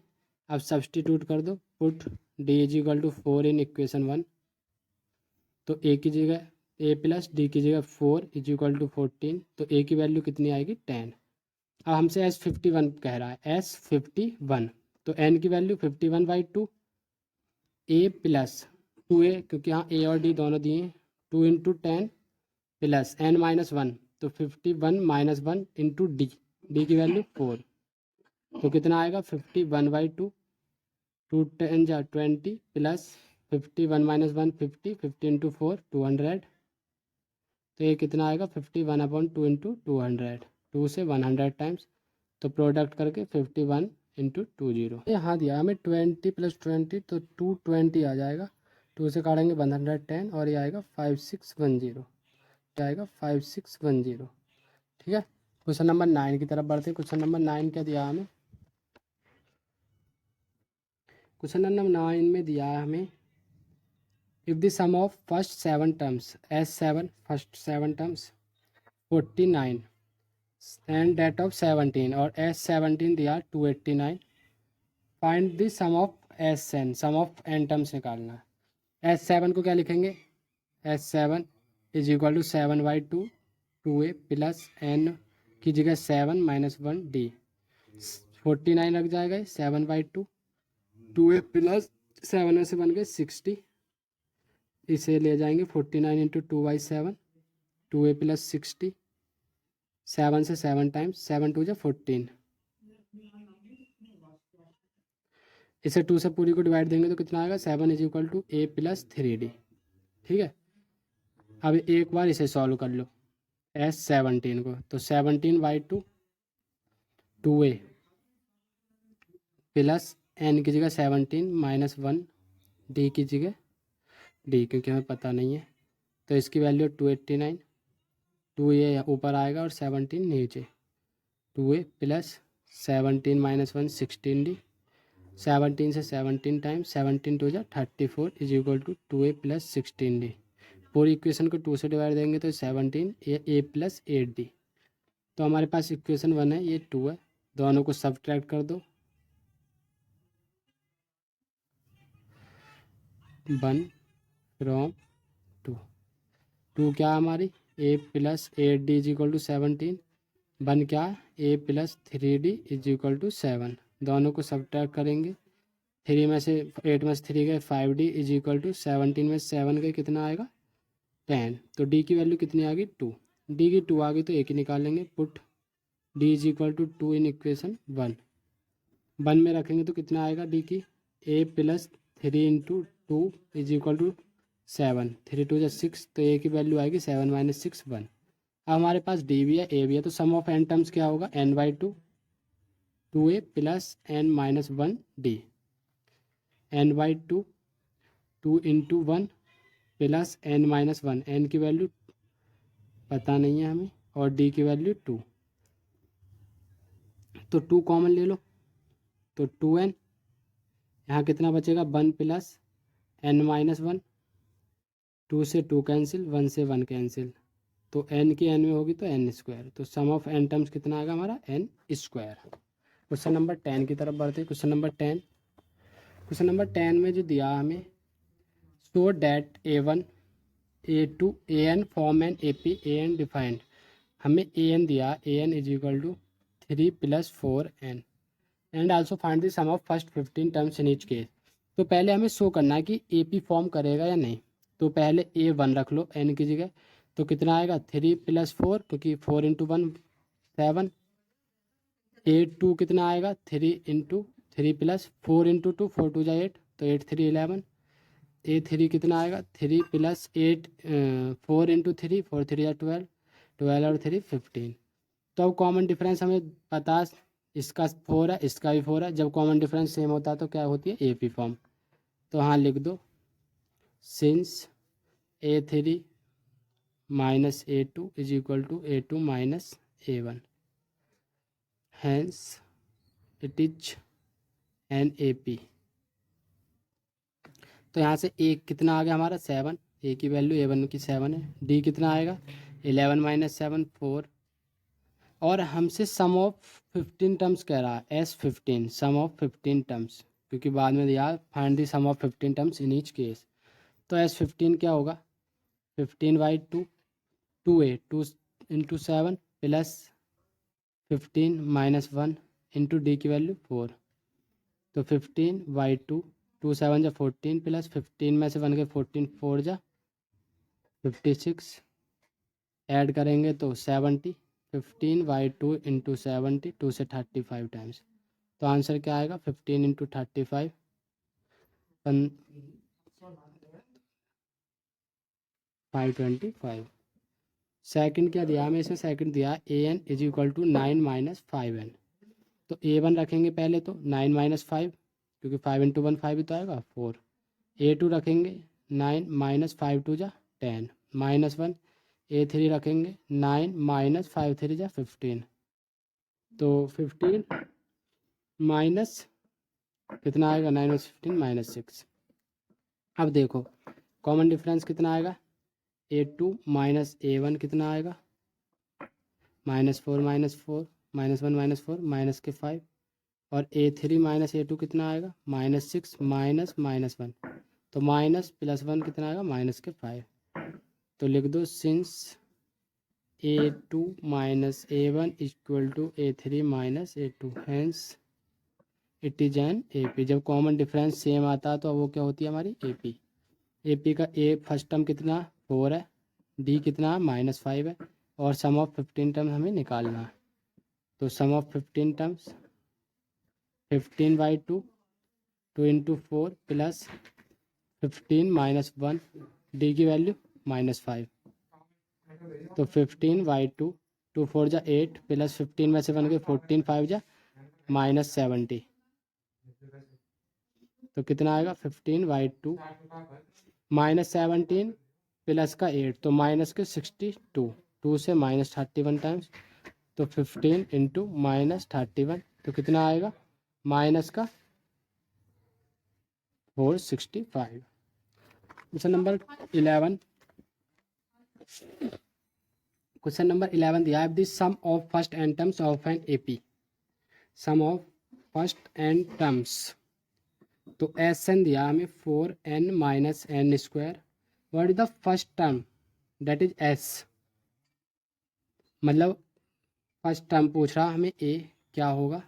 अब सब्सटीट्यूट कर दो, put D is equal to 4 in equation 1, तो ए की जगह ए प्लस डी की जगह 4 इज इक्वल टू 14, तो ए की वैल्यू कितनी आएगी 10। अब हमसे S51 कह रहा है, S51, तो एन की वैल्यू 51/2, ए प्लस 2a, क्योंकि यहाँ ए और डी दोनों दिए हैं, 2 इंटू 10 प्लस एन माइनस 1, तो 51 माइनस 1 इंटू डी, डी की वैल्यू 4, तो कितना आएगा 51/2, 2 10 जा 20 प्लस 51 माइनस 1 50, 50 इंटू 4 200, तो ये कितना आएगा 51/2 इंटू 200, 2 से 100 टाइम्स, तो प्रोडक्ट करके 51 इंटू 20, यहाँ दिया हमें 20 प्लस 20, तो 220 आ जाएगा, 2 से काटेंगे 110, और ये आएगा 5610, आएगा 5610। ठीक है, क्वेश्चन नंबर 9 की तरफ बढ़ते हैं। क्वेश्चन नंबर 9 क्या दिया हमें, क्वेश्चन नंबर 9 में दिया है हमें, if the sum of first 7 terms S7 first 7 terms 49 and that of 17, और S17 दिया 289, find the sum of SN, sum of n terms निकालना है। S7 को क्या लिखेंगे, S7 is equal to 7/2 2a plus n की जगह 7 माइनस 1 d, 49 लग जाएगा 7/2, 2a प्लस 7 में से बन गए 60, इसे ले जाएंगे 49 इंटू 2/7, 2a प्लस 60, 7 से 7 टाइम्स, 7 2 14, इसे 2 से पूरी को डिवाइड देंगे तो कितना आएगा 7 is equal to a plus 3d। ठीक है, अब एक बार इसे सॉल्व कर लो S17 को, तो 17/2 2a प्लस n की जगह 17 माइनस 1 d की जगह d, क्योंकि हमें पता नहीं है, तो इसकी वैल्यू 289, 2a ऊपर आएगा और 17 नीचे, 2a प्लस 17 माइनस 1 16d, 17 से 17 टाइम्स, 17 2 जा 34 is equal to 2a plus 16d, पूरी इक्वेशन को 2 से डिवाइड देंगे तो 17 ए प्लस 8d। तो हमारे पास इक्वेशन 1 है, ये 2 है, दोनों को सब्ट्रैक्ट कर दो। 1 फ्रॉम 2, 2 क्या हमारी a plus 8d is equal to 17, 1 क्या a plus 3d is equal to 7। दोनों को सब्ट्रैक्ट करेंगे, 3 में से 8 में से 3 गए 5d इज इक्वल टू 17 में 7 गए कितना आएगा 10। तो d की वैल्यू कितनी आ गई 2, d की 2 आ गई तो एक ही निकालेंगे, put d is equal to 2 in equation 1। 1 में रखेंगे तो कितना आएगा d की a plus 3 into 2 is equal to 7, 3 2 जा 6, तो a की वैल्यू आएगी 7 माइनस 6 1। अब हमारे पास d भी है a भी है, तो सम ऑफ n टर्म्स क्या होगा n/2 2a plus n minus 1 d, n/2 2 into 1 plus n minus 1, n की वैल्यू पता नहीं है हमें और d की वैल्यू 2, तो 2 कॉमन ले लो तो 2n, यहाँ कितना बचेगा 1 प्लस n माइनस 1, 2 से 2 कैंसिल, 1 से 1 कैंसिल, तो n की n में होगी तो n स्क्वायर। तो सम ऑफ n टर्म्स कितना आएगा हमारा n स्क्वायर। क्वेश्चन नंबर 10 की तरफ बढ़ते हैं। क्वेश्चन नंबर 10, क्वेश्चन नंबर 10 में जो दिया हमें, show that a1 a2 an form an ap an defined, हमें an दिया, an is equal to 3 plus 4n and also find the sum of first 15 terms in each case. तो पहले हमें show करना है कि AP फॉर्म करेगा या नहीं। तो पहले A1 रख लो n की जगह, तो कितना आएगा 3 प्लस 4, क्योंकि 4 इंटू 1 7, A2 कितना आएगा 3 इंटू 3 प्लस 4 इंटू 2 4 2 जा 8, तो 8 3 11, A3 कितना आएगा 3 प्लस 8 4 इंटू 3 4 3 जा 12, 12 और 3 15। तो अब कॉमन डिफरेंस हमें पता, इसका 4 है इसका भी 4 है, जब कॉमन डिफरेंस सेम होता है तो क्या होती है AP फॉर्म। तो हाँ लिख दो, since A3 minus A2 is equal to A2 minus A1, hence it is an AP। तो यहाँ से A कितना आ गया हमारा 7, A की वैल्यू A1 की 7 है, D कितना आएगा 11 माइनस 7 4, और हमसे सम ऑफ 15 टर्म्स कह रहा है S15, सम ऑफ 15 टर्म्स, क्योंकि बाद में दिया find the sum of 15 terms in each case. तो S15 क्या होगा 15/2 2a 2 इंटू 7 प्लस 15 माइनस 1 इंटू D की वैल्यू 4, तो 15/2 2 7 जा 14 प्लस 15 में से 1 के 14 4 जा 56, ऐड करेंगे तो 70, 15/2 इंटू 70, 2 से 35 टाइम्स, तो आंसर क्या आएगा 15 इंटू 35 525। सेकंड क्या दिया हमें, इसमें सेकंड दिया an is equal to 9 minus 5n। तो A1 रखेंगे पहले, तो 9 माइनस 5, क्योंकि 5 इंटू 1 5 ही तो आएगा 4। A2 रखेंगे 9 माइनस 5 2 जा 10 माइनस 1। A3 रखेंगे 9 माइनस 5 3 जा 15, तो 15 माइनस कितना आएगा 9 माइनस 15 माइनस 6। अब देखो कॉमन डिफरेंस कितना आएगा, A2 माइनस A1 कितना आएगा -4 -4 -1 -4 माइनस के 5, और A3 माइनस A2 कितना आएगा -6 माइनस -1, तो माइनस प्लस 1 कितना आएगा -5। तो लिख दो since A2 minus A1 equal to A3 minus A2, hence it is an AP। जब कॉमन डिफरेंस सेम आता है तो वो क्या होती है हमारी AP। AP का A फर्स्ट टर्म कितना 4 है, D कितना -5 है, और सम ऑफ 15 टर्म हमें निकालना है। तो sum of 15 terms 15/2 2 into 4 plus 15 minus 1, D की वैल्यू -5, तो 15/2 2 4 जा 8 प्लस 15 में से 1 के 14 5 जा -70, तो कितना आएगा 15/2 -17 प्लस का 8, तो माइनस के 62, 2 से -31 टाइम्स, तो 15 इंटू -31, तो कितना आएगा माइनस का 465। क्वेश्चन नंबर 11, क्वेश्चन नंबर 11 दिया है, the sum of first n terms of an AP, sum of first n terms. तो एस एन दिया हमें 4n minus n square, what is the first term that is s, मतलब first term पूछ रहा हमें a क्या होगा,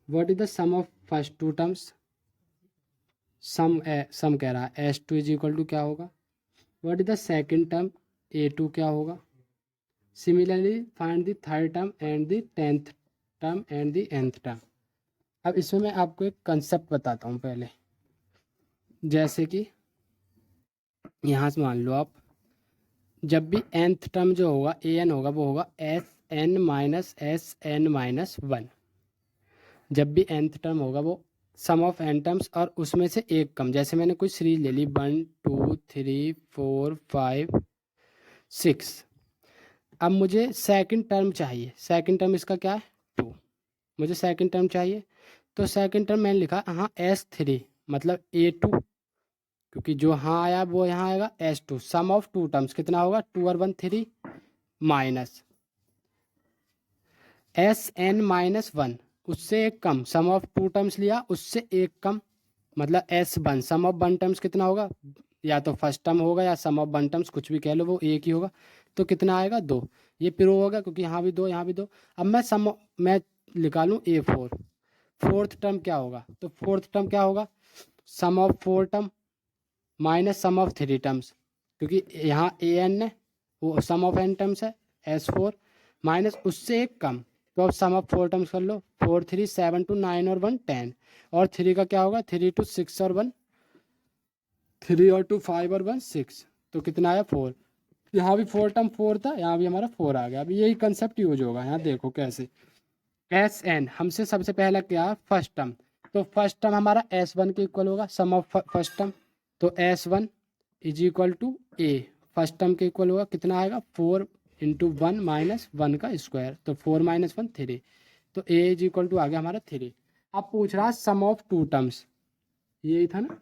what is the sum of first two terms, sum कह रहा है s two is equal to क्या होगा, what is the second term a to क्या होगा, similarly find the third term and the 10th term and the nth term. अब इसमें मैं आपको एक कंसेप्ट बताता हूँ पहले, जैसे कि यहाँ से मान लो आप, जब भी nth टर्म जो होगा ए एन होगा वो होगा एस एन माइनस 1, जब भी nth टर्म होगा वो सम ऑफ n टर्म्स और उसमें से एक कम, जैसे मैंने कोई सीरीज ले ली 1 2 3 4 5 6। अब मुझे सेकंड टर्म चाहिए, सेकंड टर्म इसका क्या है 2, मुझे सेकंड टर्म चाहिए, तो सेकंड टर्म मैंने लिखा हाँ S3 मतलब A2, क्योंकि जो हाँ आया वो यहाँ आएगा S2, sum of two terms कितना होगा 2 और 1 3 माइनस SN माइनस 1, उससे एक कम, सम ऑफ टू टर्म्स लिया उससे एक कम मतलब S1, some of one terms कितना होगा, या तो फर्स्ट टर्म होगा या सम ऑफ वन टर्म्स कुछ भी कह लो वो एक ही होगा, तो कितना आएगा 2, ये प्रो होगा क्योंकि यहाँ भी 2 यहाँ भी 2। अब मैं निकालूँ A4, फोर्थ टर्म क्या होगा, तो फोर्थ टर्म क्या होगा sum of 4 term minus sum of 3 terms, क्योंकि यहाँ AN है वो सम ऑफ n टर्म्स है S4 माइनस उससे एक कम, तो अब सम ऑफ 4 टर्म्स कर लो, 4 3 7 2 9 और 1 10, और 3 का क्या होगा 3 2 6 और 1 3 और 2 5 और 1 6, तो कितना आया 4, यहाँ भी 4 टर्म 4 था, यहाँ भी हमारा 4 आ गया। अभी यही कंसेप्ट यूज होगा, यहाँ देखो कैसे, SN हमसे सबसे पहला क्या फर्स्ट टर्म, तो फर्स्ट टर्म हमारा S1 के इक्वल होगा सम ऑफ फर्स्ट टर्म, तो S1 is equal to A, first term के इक्वल होगा कितना आएगा 4 इंटू 1 माइनस 1 का स्क्वायर, तो 4 माइनस 1 3, तो A इज इक्वल टू आ गया हमारा 3। अब पूछ रहा सम ऑफ टू टर्म्स, यही था ना,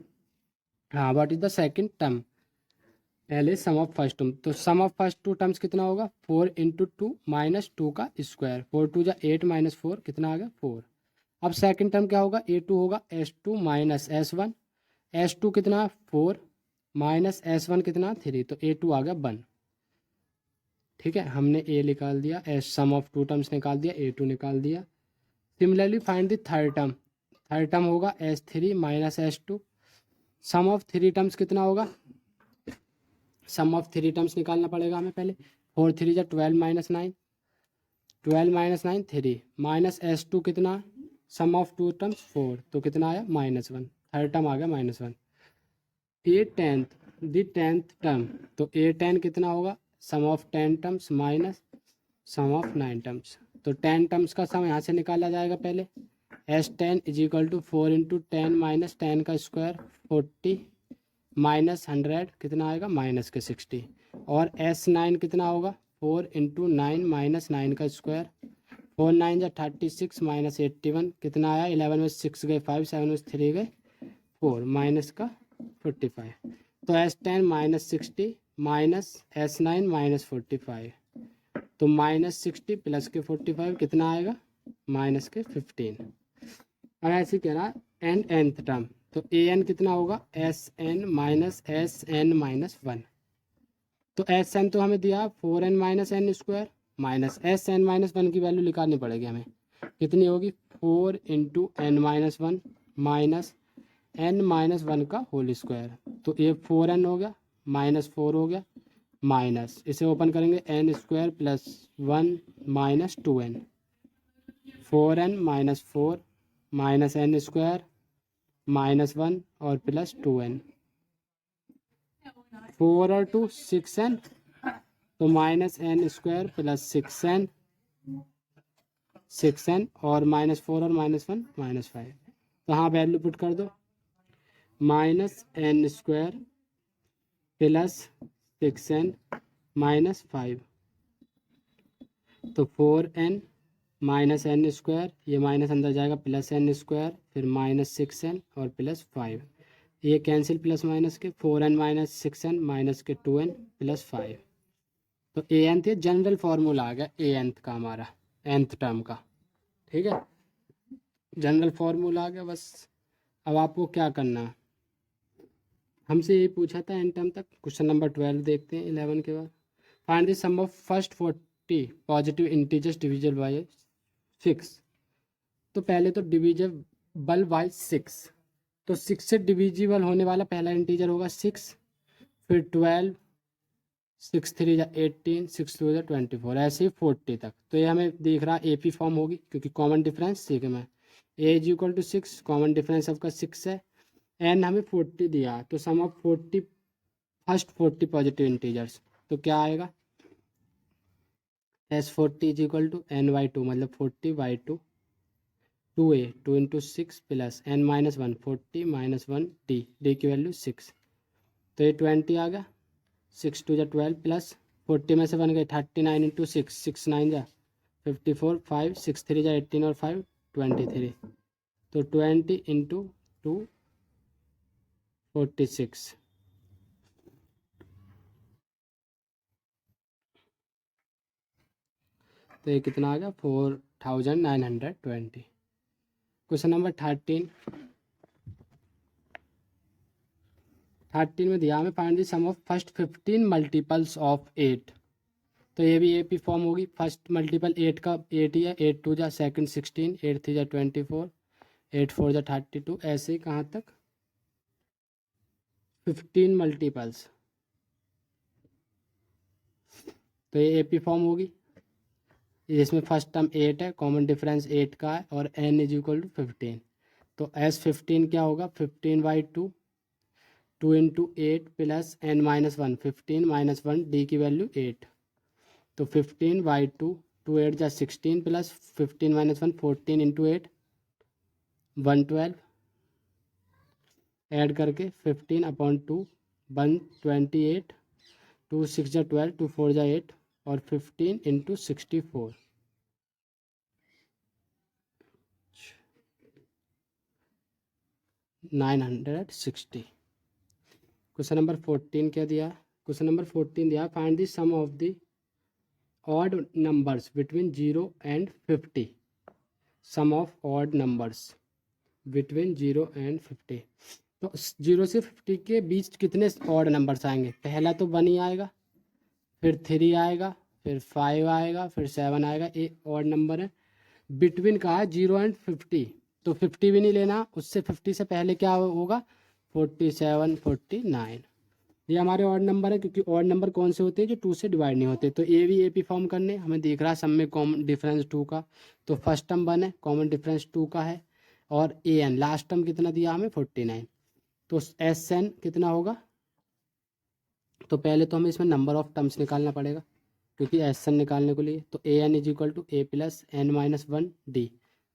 हाँ what is the second term, पहले सम ऑफ फर्स्ट टर्म, तो sum of first two terms कितना होगा 4 इंटू 2 माइनस 2 का स्क्वायर, 4 2 जा 8 माइनस 4 कितना आ गया 4। अब सेकंड टर्म क्या होगा A2 होगा S2 माइनस S1, S2 कितना 4 माइनस S1 कितना 3, तो A2 आ गया 1। ठीक है, हमने A निकाल दिया, S sum of two terms निकाल दिया, A2 निकाल दिया। Similarly find the third term, third term होगा S3 minus S2, sum of three terms कितना होगा, सम ऑफ थ्री टर्म्स निकालना पड़ेगा हमें पहले, 4 3 जा 12 माइनस 9, 12 माइनस 9 3 माइनस S2 कितना, सम ऑफ टू टर्म्स 4, तो कितना आया -1, थर्ड टर्म आ गया -1। A tenth, the tenth term, तो A10 कितना होगा sum of 10 terms minus sum of 9 terms, तो 10 टर्म्स का सम यहाँ से निकाला जाएगा पहले, S10 is equal to 4 into 10 minus 10 का स्क्वायर 40 माइनस 100 कितना आएगा माइनस के 60, और S9 कितना होगा 4 इंटू 9 माइनस 9 का स्क्वायर, 4 9 जा 36 माइनस 81 कितना आया, 11 में 6 गए 5, 7 में 3 गए 4 माइनस का 45, तो S10 minus 60 minus S9 minus 45, तो माइनस 60 प्लस के 45 कितना आएगा माइनस के 15। अब ऐसे कह रहा एंड nth टर्म, तो an कितना होगा SN माइनस SN माइनस 1, तो SN तो हमें दिया 4n minus n square minus SN minus 1 की वैल्यू निकालनी पड़ेगी हमें, कितनी होगी 4 into n minus 1 minus n minus 1 का होल स्क्वायर, तो ये 4n हो गया माइनस 4 हो गया माइनस, इसे ओपन करेंगे n square plus 1 minus 2n, 4n minus 4 minus n square minus 1 और प्लस 2n, 4 और 2 6n, तो minus n square plus 6n और माइनस 4 और माइनस 1 माइनस 5, तो हाँ वैल्यू पुट कर दो, minus n square plus 6n minus 5, तो 4n माइनस n स्क्वायर, ये माइनस अंदर जाएगा प्लस n स्क्वायर, फिर माइनस 6n और प्लस 5, ये कैंसिल प्लस माइनस के 4n माइनस 6n माइनस के 2n प्लस 5। तो ए एंथ ये जनरल फार्मूला आ गया ए एंथ का हमारा, nth टर्म का। ठीक है, जनरल फार्मूला आ गया बस। अब आपको क्या करना है, हमसे यही पूछा था एन टर्म तक। क्वेश्चन नंबर 12 देखते हैं 11 के बाद। Find the sum of first 40 positive integers divisible by 6। तो पहले तो डिविजिबल बाय 6, तो 6 से डिविजिबल होने वाला पहला इंटीजर होगा 6, फिर 12, 6 3 जा 18, 6 2 जा 24, ऐसे ही 40 तक। तो ये हमें दिख रहा है AP फॉर्म होगी, क्योंकि कॉमन डिफरेंस ठीक है। मैं a is equal to 6, common difference आपका 6 है, एन हमें 40 दिया, तो sum of 40 first 40 positive integers, तो क्या आएगा S40 is equal to n/2, मतलब 40/2, 2a 2 into 6 plus n minus 1 40 minus 1 D की वैल्यू 6, तो ये 20 आ गया। 6 2 जा 12 प्लस 40 में से बन गए 39 इंटू 6, 6 9 जा 54, 5 6 3 जा 18 और 5 23, तो 20 इंटू 2 46, तो ये कितना आ गया 4920। क्वेश्चन नंबर 13 में दिया हमें find the sum of first 15 multiples of 8। तो ये भी AP फॉर्म होगी। फर्स्ट मल्टीपल 8 का 8 ही है, 8 2 जा सेकंड 16, 8 3 जा 24, 8 4 जा 32, ऐसे ही कहाँ तक 15 मल्टीपल्स। तो ये AP फॉर्म होगी, जिसमें फर्स्ट टर्म 8 है, कॉमन डिफरेंस 8 का है, और n इज इक्वल टू 15। तो S15 क्या होगा 15/2, 2 into 8 plus n minus 1 15 minus 1 D की वैल्यू 8, तो 15/2, 2 8 जा 16 प्लस 15 माइनस 1 14 इंटू 8 112, ऐड करके 15/2 128, 2 6 जा 12, 2 4 जा 8 और 15 इंटू 64, 960। क्वेश्चन नंबर 14 क्या दिया? क्वेश्चन नंबर 14 दिया find the sum of the odd numbers between 0 and 50। Sum of odd numbers between 0 and 50। तो 0 से 50 के बीच कितने ऑड नंबर्स आएंगे? पहला तो 1 ही आएगा, फिर 3 आएगा, फिर 5 आएगा, फिर 7 आएगा। ये ऑड नंबर है। बिटवीन का है 0 एंड 50, तो 50 भी नहीं लेना, उससे 50 से पहले क्या होगा 47 49। ये हमारे ऑड नंबर है, क्योंकि ऑड नंबर कौन से होते हैं जो 2 से डिवाइड नहीं होते। तो ए भी AP फॉर्म करने हमें दिख रहा है सब में कॉमन डिफरेंस 2 का, तो फर्स्ट टर्म 1 है, कॉमन डिफरेंस 2 का है, और AN लास्ट टर्म कितना दिया हमें 49, तो SN कितना होगा? तो पहले तो हमें इसमें नंबर ऑफ टर्म्स निकालना पड़ेगा, क्योंकि SN निकालने के लिए। तो AN is equal to A plus n minus 1 D.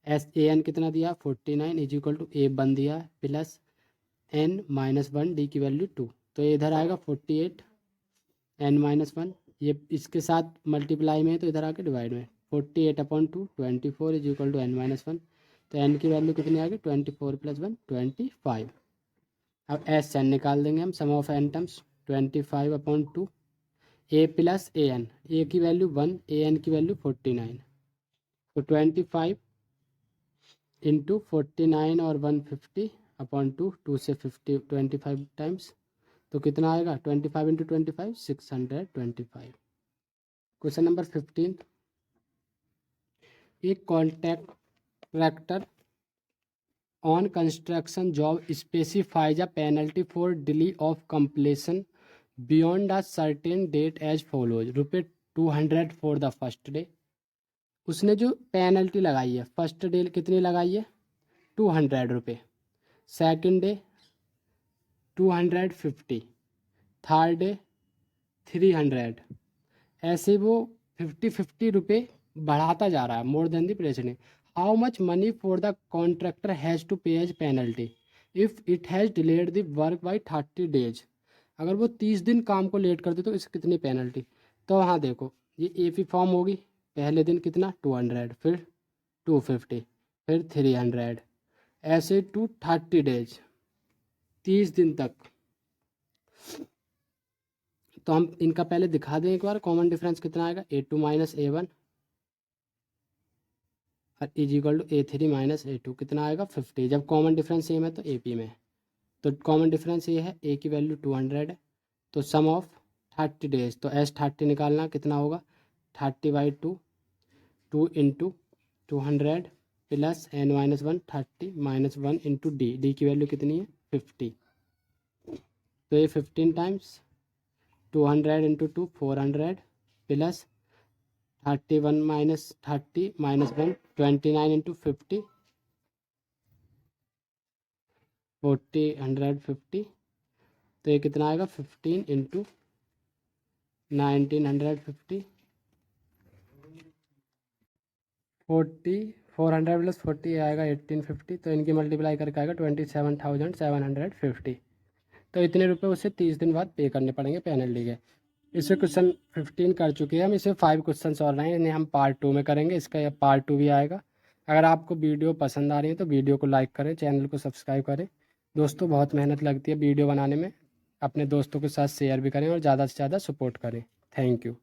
AN कितना दिया 49 इज इक्वल टू A 1 दिया प्लस n माइनस 1 डी की वैल्यू 2, तो ये इधर आएगा 48 n माइनस 1, ये इसके साथ मल्टीप्लाई में है तो इधर आके डिवाइड में 48/2 24 is equal to n minus 1, तो n की वैल्यू कितनी आ गई 24 प्लस 1 25। अब SN निकाल देंगे हम, sum of n terms 25/2 A plus AN, A की वैल्यू 1, AN की वैल्यू 49, तो 25 इंटू 49 और 150/2, 2 से 50 25 टाइम्स, तो कितना आएगा 25 इंटू 25 625। क्वेश्चन नंबर 15, एक contractor on construction job specifies a penalty for delay of completion beyond a certain date as follows ₹200 for the first day. उसने जो पेनल्टी लगाई है फर्स्ट डे कितनी लगाई है ₹200, सेकंड डे 250, थर्ड डे 300, ऐसे वो 50 रुपये बढ़ाता जा रहा है more than the president. How much money for the contractor has to pay as penalty if it has delayed the work by 30 days. अगर वो 30 दिन काम को लेट कर दे तो इसकी कितनी पेनल्टी? तो हाँ देखो, ये AP फॉर्म होगी। पहले दिन कितना 200, फिर 250, फिर 300, ऐसे टू 30 डेज। 30 दिन तक। तो हम इनका पहले दिखा दें एक बार, कॉमन डिफरेंस कितना आएगा, A2 माइनस A1 और is equal to A3 minus A2 कितना आएगा 50। जब कॉमन डिफरेंस सेम है तो AP में, तो कॉमन डिफरेंस ये है, A की वैल्यू 200 है, तो सम ऑफ 30 डेज, तो S30 निकालना कितना होगा 30/2, 2 into 200 plus n-1 30 -1 into D की वैल्यू कितनी है 50। तो ये 15 times 200 into 2 400 plus 31 minus 30 -1 29 into 50 40 150। तो ये कितना आएगा 15 इंटू 1950 40 400 प्लस 40 आएगा 1850। तो इनकी मल्टीप्लाई करके आएगा 27,750। तो इतने रुपए उसे 30 दिन बाद पे करने पड़ेंगे पेनल्टी के। इससे क्वेश्चन 15 कर चुके हैं हम, इसे 5 क्वेश्चन और रहे हैं, इन्हें हम पार्ट 2 में करेंगे, इसका पार्ट 2 भी आएगा। अगर आपको वीडियो पसंद आ रही है तो वीडियो को लाइक करें, चैनल को सब्सक्राइब करें। दोस्तों बहुत मेहनत लगती है वीडियो बनाने में, अपने दोस्तों के साथ शेयर भी करें और ज़्यादा से ज़्यादा सपोर्ट करें। Thank you.